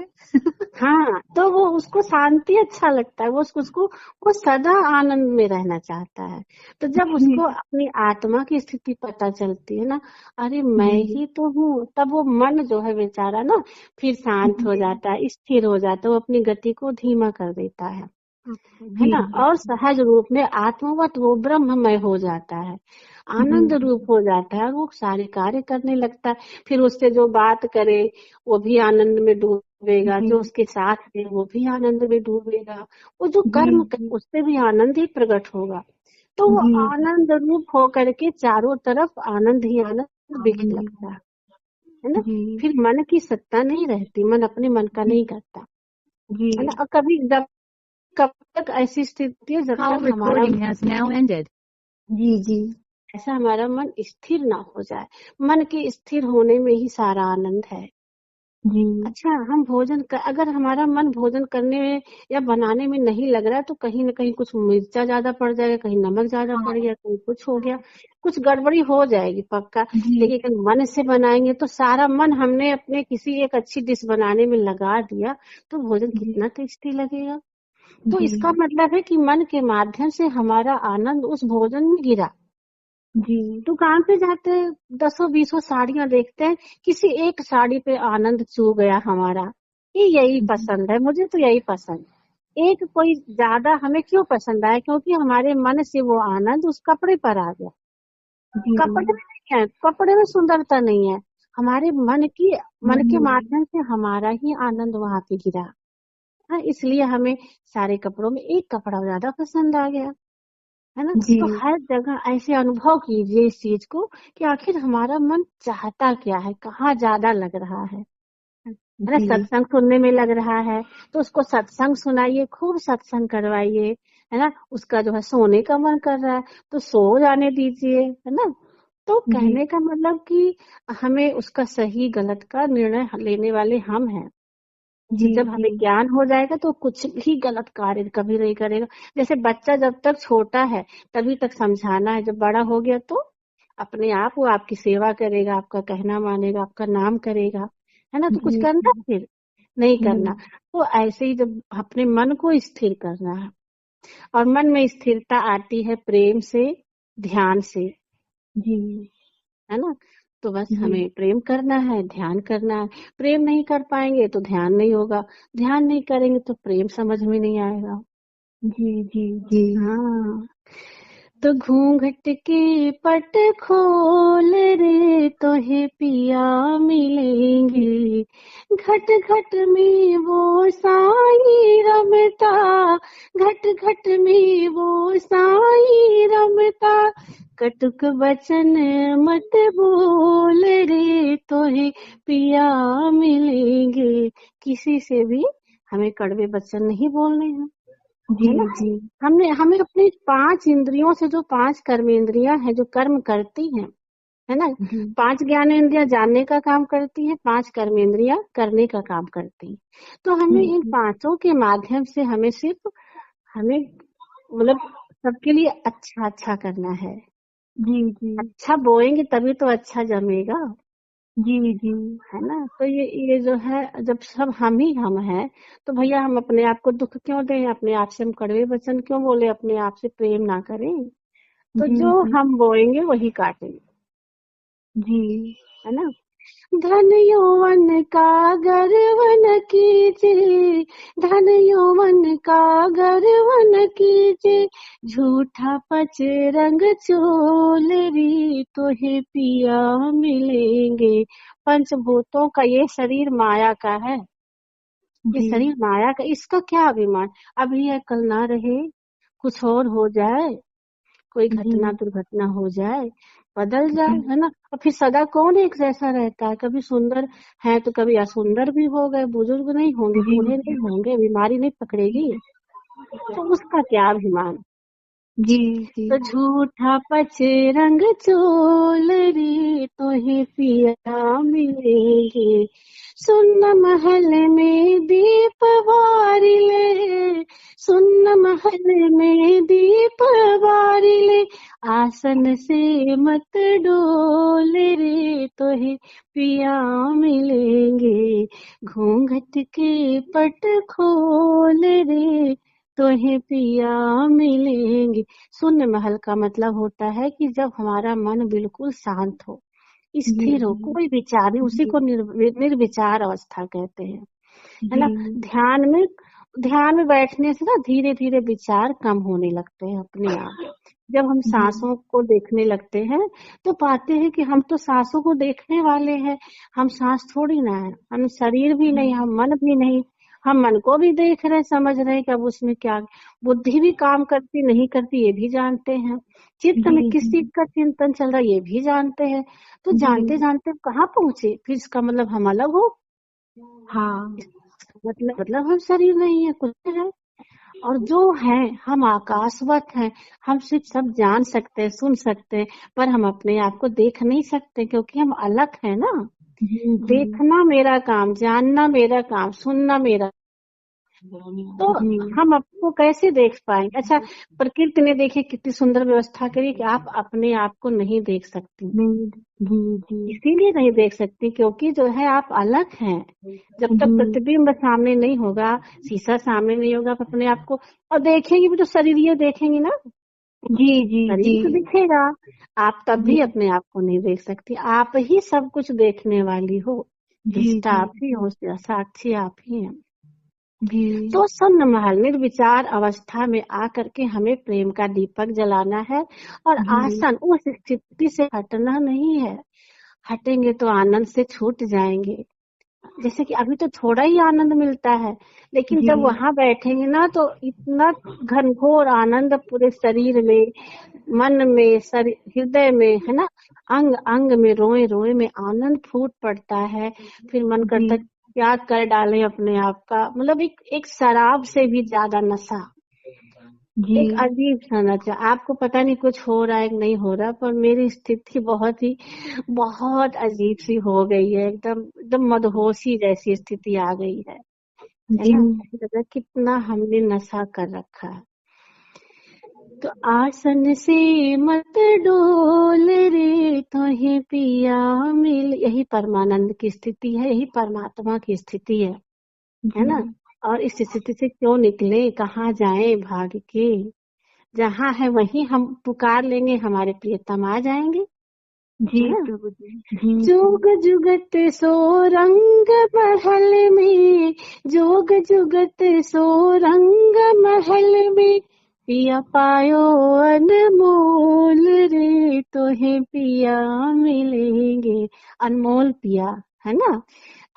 हाँ, तो वो उसको शांति अच्छा लगता है, वो उसको वो सदा आनंद में रहना चाहता है। तो जब जी उसको अपनी आत्मा की स्थिति पता चलती है ना, अरे मैं जी ही तो हूँ, तब वो मन जो है बेचारा ना फिर शांत हो जी जाता है, स्थिर हो जाता है, वो अपनी गति को धीमा कर देता है जी ना, जी और सहज रूप में आत्मवत वो ब्रह्ममय हो जाता है, जी आनंद रूप हो जाता है, और वो सारे कार्य करने लगता है। फिर उससे जो बात करे वो भी आनंद में डूबेगा, जी जो उसके साथ है वो भी आनंद में डूबेगा, वो जो जी कर्म जी उससे भी आनंद ही प्रकट होगा। तो वो जी आनंद रूप होकर के चारों तरफ आनंद ही आनंद बिखने जी लगता है ना। जी फिर मन की सत्ता नहीं रहती, मन अपने मन का नहीं करता, जी है ना। और कभी जब कब तक ऐसी स्थिति है जब Call तक हमारा recording has now ended. जी जी ऐसा हमारा मन स्थिर ना हो जाए। मन के स्थिर होने में ही सारा आनंद है। जी अच्छा, हम अगर हमारा मन भोजन करने में या बनाने में नहीं लग रहा है, तो कहीं ना कहीं कुछ मिर्चा ज्यादा पड़ जाएगा, कहीं नमक ज्यादा पड़ गया, कहीं कुछ हो गया, कुछ गड़बड़ी हो जाएगी पक्का। जी लेकिन अगर मन से बनाएंगे तो सारा मन हमने अपने किसी एक अच्छी डिश बनाने में लगा दिया, तो भोजन जी कितना टेस्टी लगेगा। तो जी इसका मतलब है कि मन के माध्यम से हमारा आनंद उस भोजन में गिरा। जी दुकान पे जाते हैं, दसों बीसों साड़ियां देखते हैं, किसी एक साड़ी पे आनंद चू गया हमारा, ये यही पसंद है, मुझे तो यही पसंद। एक कोई ज्यादा हमें क्यों पसंद आया, क्योंकि हमारे मन से वो आनंद उस कपड़े पर आ गया। जी कपड़े में नहीं है, कपड़े में सुंदरता नहीं है, हमारे मन के माध्यम से हमारा ही आनंद वहां पे गिरा। हाँ, इसलिए हमें सारे कपड़ों में एक कपड़ा ज्यादा पसंद आ गया, है ना। जी तो हर जगह ऐसे अनुभव कीजिए इस चीज को कि आखिर हमारा मन चाहता क्या है, कहाँ ज्यादा लग रहा है ना। जी सत्संग सुनने में लग रहा है तो उसको सत्संग सुनाइए, खूब सत्संग करवाइए, है ना। उसका जो है सोने का मन कर रहा है तो सो जाने दीजिए, है ना। तो जी कहने का मतलब कि हमें उसका सही गलत का निर्णय लेने वाले हम हैं। जी जब जी हमें ज्ञान हो जाएगा तो कुछ भी गलत कार्य कभी नहीं करेगा। जैसे बच्चा जब तक छोटा है तभी तक समझाना है, जब बड़ा हो गया तो अपने आप वो आपकी सेवा करेगा, आपका कहना मानेगा, आपका नाम करेगा, है ना। तो कुछ जी करना फिर नहीं करना। जी तो ऐसे ही जब अपने मन को स्थिर करना है, और मन में स्थिरता आती है प्रेम से, ध्यान से, जी है ना। तो बस जी हमें प्रेम करना है, ध्यान करना है। प्रेम नहीं कर पाएंगे तो ध्यान नहीं होगा, ध्यान नहीं करेंगे तो प्रेम समझ में नहीं आएगा। जी जी जी हाँ, तो घूंघट के पट खोल रे तो हे पिया मिलेंगे, घट घट में वो साई रमता, घट घट में वो साई रमता, कटुक बचन मत बोल रे तो हे पिया मिलेंगे। किसी से भी हमें कड़वे वचन नहीं बोलने हैं, जी है ना। जी हमने हमें अपनी 5 इंद्रियों से, जो 5 कर्मेंद्रियां हैं जो कर्म करती हैं, है ना। जी 5 ज्ञानेंद्रियां जानने का काम करती हैं, 5 कर्मेंद्रियां करने का काम करती हैं। तो हमें इन पांचों के माध्यम से हमें मतलब सबके लिए अच्छा अच्छा करना है। जी जी अच्छा बोएंगे तभी तो अच्छा जमेगा, जी जी है ना। तो ये जो है, जब सब हम ही हम हैं तो भैया हम अपने आप को दुख क्यों दें, अपने आप से हम कड़वे वचन क्यों बोले, अपने आप से प्रेम ना करें। तो जी जो जी हम बोएंगे वही काटेंगे, जी है ना। धन यौवन का गर्व न कीजिए, धन यौवन का गर्व न कीजिए, झूठा पच रंग चोलरी तो हे पिया मिलेंगे। पंचभूतों का ये शरीर माया का है, ये जी शरीर माया का, इसका क्या अभिमान। अभी है कल ना रहे, कुछ और हो जाए, कोई घटना जी दुर्घटना हो जाए, बदल जाए, है ना। और फिर सदा कौन एक जैसा रहता है, कभी सुंदर है तो कभी असुंदर भी हो गए, बुजुर्ग नहीं होंगे, जी बूढ़े नहीं होंगे, बीमारी नहीं पकड़ेगी, तो उसका क्या अभिमान, जी जी तो झूठा पचरंग चोल रे तोहे पिया मिलेंगे। सुन महल में दीप बारिले, सुन महल में दीप बारिले, आसन से मत डोल रे तोहे पिया मिलेंगे। घूंघट के पट खोल रे तोहे पिया मिलेंगे। शून्य महल का मतलब होता है कि जब हमारा मन बिल्कुल शांत हो, जी स्थिर हो, कोई विचार नहीं, उसी जी को निर्विचार अवस्था कहते हैं, है ना। जी ध्यान में ध्यान में बैठने से ना धीरे धीरे विचार कम होने लगते हैं अपने आप। जब हम जी सांसों को देखने लगते हैं तो पाते हैं कि हम तो सांसों को देखने वाले हैं, हम सांस थोड़ी ना है, हम शरीर भी नहीं, हम मन भी नहीं। हम मन को भी देख रहे, समझ रहे कि अब उसमें क्या, बुद्धि भी काम करती नहीं करती ये भी जानते हैं, चित्त में जी किस चीज जी का चिंतन चल रहा है ये भी जानते हैं। तो जानते जी जानते कहाँ पहुंचे, फिर इसका मतलब हम अलग हो, हाँ मतलब हम शरीर नहीं है, कुछ है। और जो है हम आकाशवत हैं, हम सिर्फ सब जान सकते हैं, सुन सकते हैं, पर हम अपने आप को देख नहीं सकते क्योंकि हम अलग हैं ना। जी जी देखना मेरा काम, जानना मेरा काम, सुनना मेरा, तो जी हम आपको कैसे देख पाएंगे। अच्छा, प्रकृति ने देखिए कितनी सुंदर व्यवस्था करी कि आप अपने आप को नहीं देख सकती, नहीं जी जी इसीलिए नहीं देख सकती क्योंकि जो है आप अलग हैं। जब तक जी प्रतिबिंब सामने नहीं होगा, शीशा सामने नहीं होगा, आप अपने आप को और देखेंगे भी तो शरीर ये देखेंगे ना, जी जी शरीर जी तो दिखेगा। आप तब जी भी अपने आप को नहीं देख सकती, आप ही सब कुछ देखने वाली हो, जी दृष्टा जी आप ही हो, साक्षी आप ही हैं। जी तो सन्न महल निर्विचार अवस्था में आकर के हमें प्रेम का दीपक जलाना है और जी आसन उस स्थिति से हटना नहीं है। हटेंगे तो आनंद से छूट जाएंगे। जैसे कि अभी तो थोड़ा ही आनंद मिलता है, लेकिन जी जब वहां बैठेंगे ना तो इतना घनघोर आनंद पूरे शरीर में, मन में, हृदय में, है ना, अंग अंग में, रोए रोए में आनंद फूट पड़ता है। फिर मन जी करता है याद कर डालें अपने आप का, मतलब एक शराब से भी ज्यादा नशा, जी एक अजीब सा नशा। आपको पता नहीं कुछ हो रहा है कि नहीं हो रहा, पर मेरी स्थिति बहुत अजीब सी हो गई है, एकदम एकदम मदहोशी जैसी स्थिति आ गई है जी ना। ऐसा लग रहा है कितना हमने नशा कर रखा है। तो आसन से मत डोल रे तोहे पिया मिल, यही परमानंद की स्थिति है, यही परमात्मा की स्थिति है जी ना। और इस स्थिति से क्यों निकले, कहाँ जाएं भाग के, जहाँ है वहीं हम पुकार लेंगे, हमारे प्रियतम आ जाएंगे, जी है ना। प्रभु जी जी जी जोग जुगत सो रंग महल में, जोग जुगत सो रंग महल में, पिया पायो अनमोल रे तोहे पिया मिलेंगे। अनमोल पिया, है ना,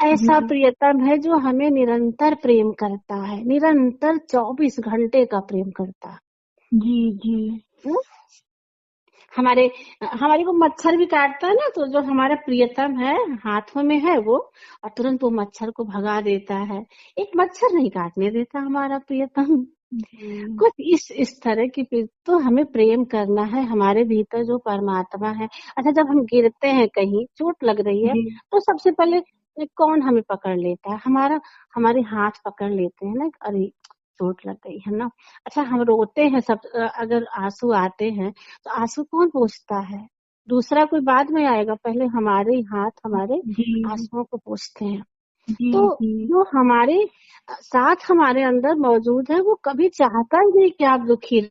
जी ऐसा प्रियतम है जो हमें निरंतर प्रेम करता है, निरंतर 24 घंटे का प्रेम करता जी जी है। हमारे हमारे को मच्छर भी काटता है ना, तो जो हमारा प्रियतम है हाथों में है वो, और तुरंत वो मच्छर को भगा देता है। एक मच्छर नहीं काटने देता हमारा प्रियतम। जी कुछ इस तरह की तो हमें प्रेम करना है, हमारे भीतर जो परमात्मा है। अच्छा, जब हम गिरते हैं कहीं चोट लग रही है जी तो सबसे पहले कौन हमें पकड़ लेता है, हमारे हाथ पकड़ लेते हैं ना, अरे चोट लग गई है ना। अच्छा, हम रोते हैं सब, अगर आंसू आते हैं तो आंसू कौन पोंछता है, दूसरा कोई बाद में आएगा, पहले हमारे ही हाथ हमारे जी आंसुओं को पोंछते हैं। जी तो जी जो हमारे साथ हमारे अंदर मौजूद है वो कभी चाहता ही नहीं कि आप दुखी रहें,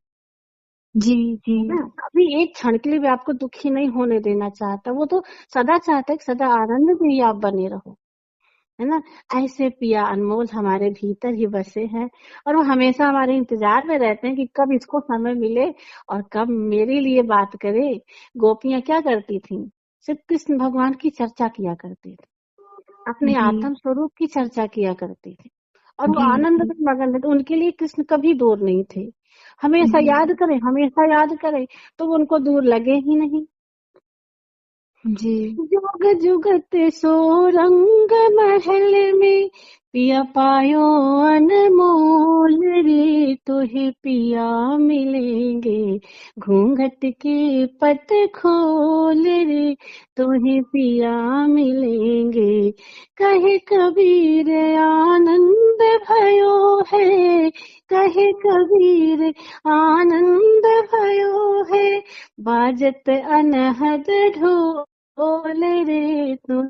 जी जी है ना। कभी एक क्षण के लिए भी आपको दुखी नहीं होने देना चाहता, वो तो सदा चाहता है कि सदा आनंद में ही आप बने रहो, है ना। ऐसे पिया अनमोल हमारे भीतर ही बसे हैं और वो हमेशा हमारे इंतजार में रहते हैं कि कब इसको समय मिले और कब मेरे लिए बात करे। गोपियां क्या करती थी, सिर्फ कृष्ण भगवान की चर्चा किया करती थी, अपने जी आत्म स्वरूप की चर्चा किया करती थी, और वो जी आनंद जी में मगन थे। उनके लिए कृष्ण कभी दूर नहीं थे, हमेशा जी याद करें, हमेशा याद करें, तो वो उनको दूर लगे ही नहीं, जी जुग जुगत सो रंग महल में, पिया पायो अनमोल रे, तुहे पिया मिलेंगे घूंघट के पट खोल रे, तुहे पिया मिलेंगे। कहे कबीर आनंद भयो है, कहे कबीर आनंद भयो है, बाजत अनहद ढोल रे, तुम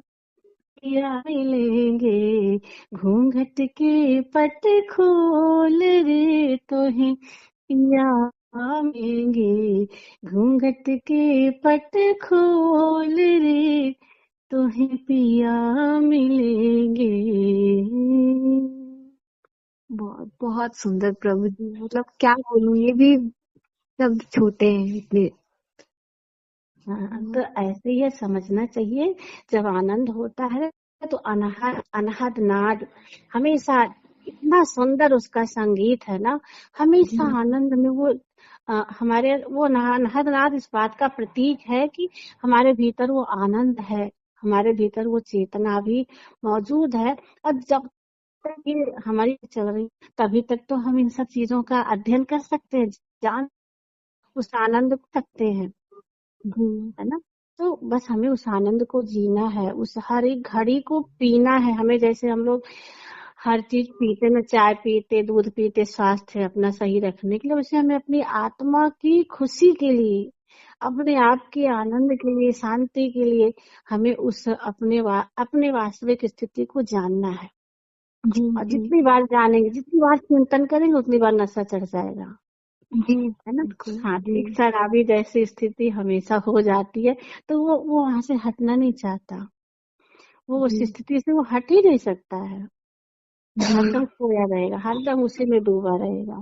पिया मिलेंगे घूंघट के पट खोल रे, तुहे पिया मिलेंगे घूंघट के पट खोल रे, तुम्हें पिया मिलेंगे। बहुत बहुत सुंदर प्रभु जी, मतलब क्या बोलूं, ये भी शब्द छोटे हैं इतने। हाँ, तो ऐसे ये समझना चाहिए, जब आनंद होता है तो अनहद नाद, हमेशा इतना सुंदर उसका संगीत है ना, हमेशा आनंद में वो हमारे वो अनहद नाद इस बात का प्रतीक है कि हमारे भीतर वो आनंद है, हमारे भीतर वो चेतना भी मौजूद है। अब जब तक ये हमारी चल रही, तभी तक तो हम इन सब चीजों का अध्ययन कर सकते हैं, जान उस आनंद को सकते हैं, है ना। तो बस हमें उस आनंद को जीना है, उस हर एक घड़ी को पीना है हमें। जैसे हम लोग हर चीज पीते ना, चाय पीते, दूध पीते स्वास्थ्य अपना सही रखने के लिए, वैसे हमें अपनी आत्मा की खुशी के लिए, अपने आप के आनंद के लिए, शांति के लिए, हमें उस अपने वास्तविक स्थिति को जानना है। जी और जी जितनी बार जानेंगे, जितनी बार चिंतन करेंगे, उतनी बार नशा चढ़ जाएगा, जी है ना। बिल्कुल। हाँ, जी एक शराबी जैसी स्थिति हमेशा हो जाती है, तो वो वहां से हटना नहीं चाहता, वो उस जी स्थिति से वो हट ही नहीं सकता है, वो जी हरदम खोया रहेगा, हरदम उसी में डूबा रहेगा,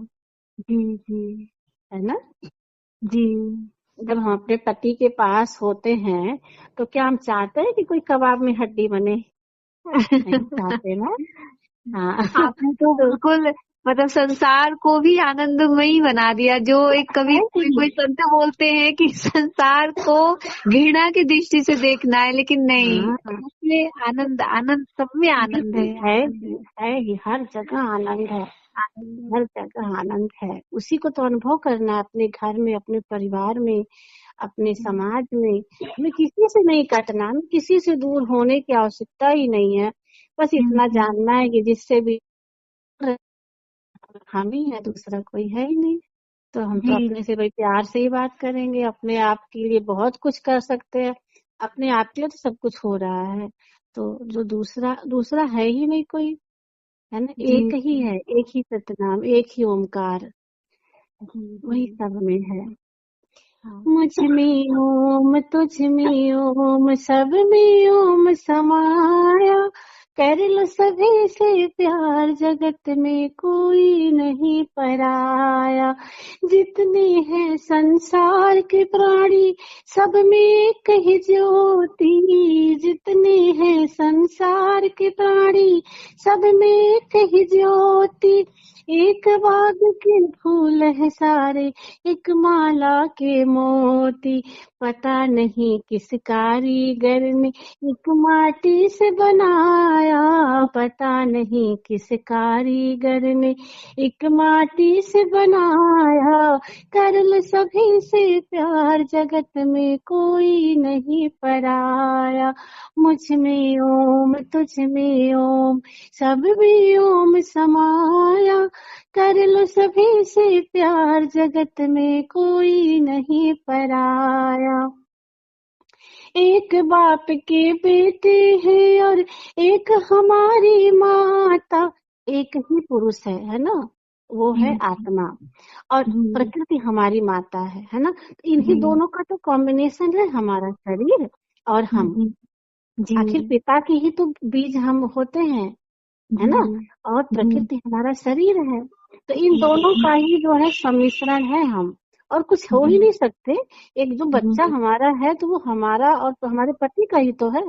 जी जी है ना। जी जब हम अपने पति के पास होते हैं, तो क्या हम चाहते हैं कि कोई कबाब में हड्डी बने? नहीं चाहते ना। हाँ आपने तो तो बिल्कुल, मतलब संसार को भी आनंदमयी बना दिया। जो एक कभी है कि कोई कोई नहीं? संत बोलते हैं कि संसार को घृणा की दृष्टि से देखना है, लेकिन नहीं, हाँ, उसमें आनंद, आनंद सब में आनंद बिल्कुल है, है आनंद ही, है, है ही, हर जगह आनंद है, आनंद है। हर जगह आनंद है। उसी को तो अनुभव करना है, अपने घर में, अपने परिवार में, अपने समाज में। हमें किसी से नहीं कटना, हमें किसी से दूर होने की आवश्यकता ही नहीं है। बस इतना जानना है कि जिससे भी हम ही है, दूसरा कोई है ही नहीं। तो हम तो जी अपने से भाई प्यार से ही बात करेंगे, अपने आप के लिए बहुत कुछ कर सकते हैं, अपने आप के लिए तो सब कुछ हो रहा है। तो जो दूसरा दूसरा है ही नहीं कोई, है ना, जी एक ही है, एक ही सतनाम, एक ही ओमकार, जी जी वही सब में है। हाँ मुझ में ओम, तुझ में ओम, सब में ओम समाया, कर लो सभी से प्यार, जगत में कोई नहीं पराया। जितने हैं संसार के प्राणी, सब में एक ही ज्योति, जितने हैं संसार के प्राणी, सब में एक ही ज्योति। एक बाग के फूल है सारे, एक माला के मोती, पता नहीं किस कारीगर ने एक माटी से बनाया, पता नहीं किस कारीगर ने एक माटी से बनाया। कर लो सभी से प्यार, जगत में कोई नहीं पराया। मुझ में ओम, तुझ में ओम, सब में ओम समाया, कर लो सभी से प्यार, जगत में कोई नहीं पराया। एक बाप के बेटे हैं और एक हमारी माता, एक ही पुरुष है ना, वो है जी आत्मा, और जी प्रकृति हमारी माता है ना। तो इन्हीं जी दोनों का तो कॉम्बिनेशन है हमारा शरीर और हम। जी जी आखिर पिता के ही तो बीज हम होते हैं, है जी ना, और जी प्रकृति हमारा शरीर है। तो इन दोनों का ही जो है सम्मिश्रण है हम, और कुछ हो ही नहीं सकते। एक जो बच्चा जी हमारा है तो वो हमारा और तो हमारे पति का ही तो है,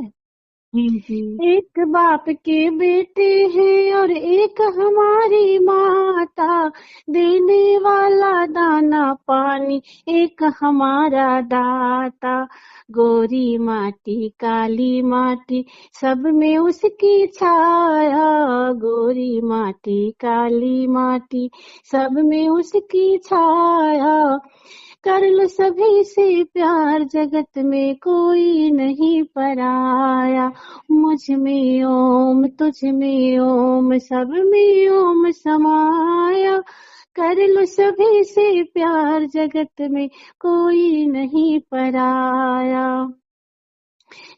जी। एक बाप के बेटे हैं और एक हमारी माता, देने वाला दाना पानी एक हमारा दाता। गोरी माटी काली माटी सब में उसकी छाया, गोरी माटी काली माटी सब में उसकी छाया। कर लो सभी से प्यार जगत में कोई नहीं पराया, मुझ में ओम तुझ में ओम सब में ओम समाया। कर लो सभी से प्यार जगत में कोई नहीं पराया।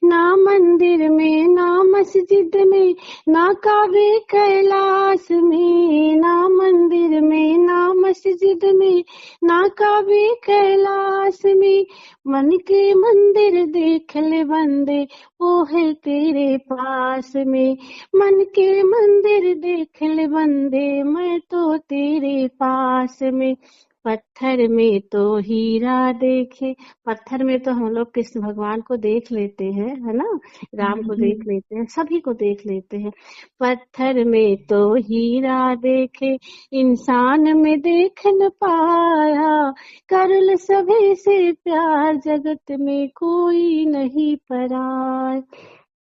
ना मंदिर में ना मस्जिद में ना काबे कैलाश में, ना मंदिर में ना मस्जिद में ना काबे कैलाश में। मन के मंदिर देख ले बंदे वो है तेरे पास में, मन के मंदिर देख ले बंदे मैं तो तेरे पास में। पत्थर में तो हीरा देखे, पत्थर में तो हम लोग कृष्ण भगवान को देख लेते हैं, है ना, राम को जी देख लेते हैं, सभी को देख लेते हैं। पत्थर में तो हीरा देखे, इंसान में देख न पाया। कर ले सभी से प्यार जगत में कोई नहीं पराया।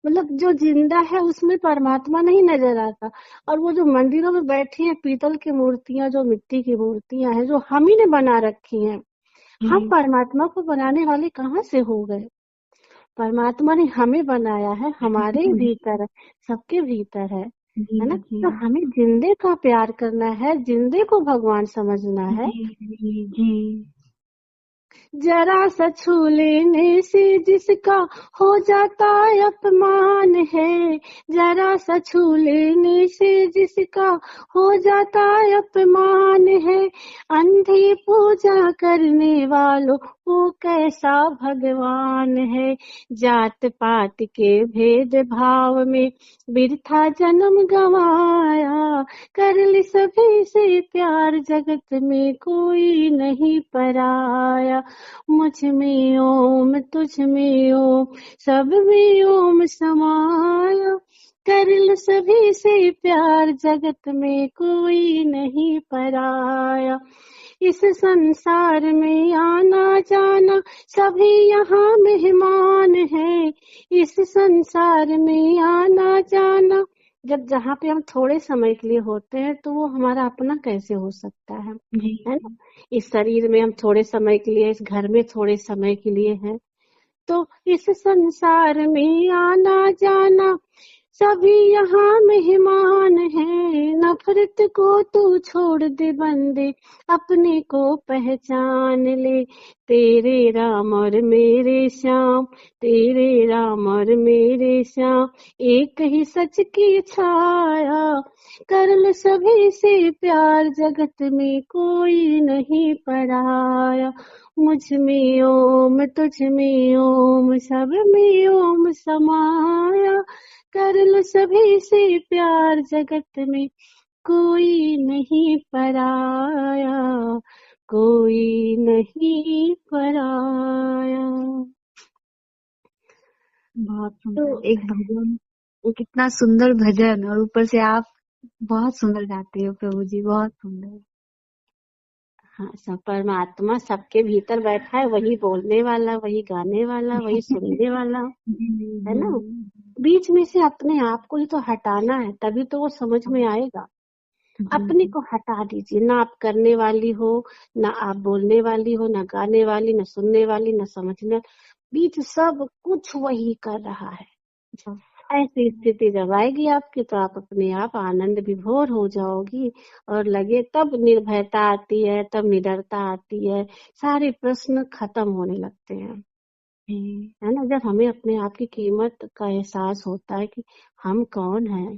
मतलब जो जिंदा है उसमें परमात्मा नहीं नजर आता, और वो जो मंदिरों में बैठी हैं पीतल की मूर्तियां, जो मिट्टी की मूर्तियां हैं, जो हम ही ने बना रखी हैं, हम जी परमात्मा को बनाने वाले कहाँ से हो गए? परमात्मा ने हमें बनाया है, हमारे ही भीतर है, सबके भीतर जी है ना। जी तो हमें जिंदे का प्यार करना है, जिंदे को भगवान समझना है। जी जी जी जरा सा छू लेने से जिसका हो जाता अपमान है, जरा सा छू लेने से जिसका हो जाता अपमान है। अंधी पूजा करने वालों वो कैसा भगवान है, जात पात के भेद भाव में बिरथा जन्म गवाया। कर ले सभी से प्यार जगत में कोई नहीं पराया, मुझ में ओम तुझ में ओम सब में ओम समाया। कर लो सभी से प्यार जगत में कोई नहीं पराया। इस संसार में आना जाना सभी यहाँ मेहमान है, इस संसार में आना जाना जब जहाँ पे हम थोड़े समय के लिए होते हैं तो वो हमारा अपना कैसे हो सकता जी है ना। इस शरीर में हम थोड़े समय के लिए, इस घर में थोड़े समय के लिए हैं, तो इस संसार में आना जाना सभी यहाँ मेहमान हैं। नफरत को तू छोड़ दे बंदे, अपने को पहचान ले। तेरे राम और मेरे श्याम, तेरे राम और मेरे श्याम एक ही सच की छाया। कर लो सभी से प्यार जगत में कोई नहीं पराया, मुझ में ओम तुझ में ओम सब में ओम समाया। कर लो सभी से प्यार जगत में कोई नहीं पराया, कोई नहीं पराया। बहुत तो सुंदर एक भजन, कितना सुंदर भजन, और ऊपर से आप बहुत सुंदर गाते हो प्रभु जी, बहुत सुंदर। हाँ, सब परमात्मा सबके भीतर बैठा है, वही बोलने वाला, वही गाने वाला, वही सुनने वाला, जी है जी ना। बीच में से अपने आप को ही तो हटाना है, तभी तो वो समझ में आएगा। जी अपने जी को हटा दीजिए, ना आप करने वाली हो, ना आप बोलने वाली हो, ना गाने वाली, ना सुनने वाली, ना समझने, बीच सब कुछ वही कर रहा है। बस। ऐसी स्थिति जब आएगी आपकी तो आप अपने आप आनंद विभोर हो जाओगी, और लगे तब निर्भयता आती है, तब निडरता आती है, सारे प्रश्न खत्म होने लगते हैं, जी है ना। जब हमें अपने आप की कीमत का एहसास होता है कि हम कौन हैं,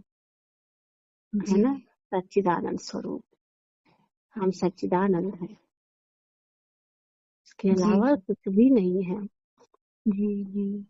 है जी ना, सच्चिदानंद स्वरूप, हम सच्चिदानंद हैं, इसके जी अलावा कुछ भी नहीं है। जी जी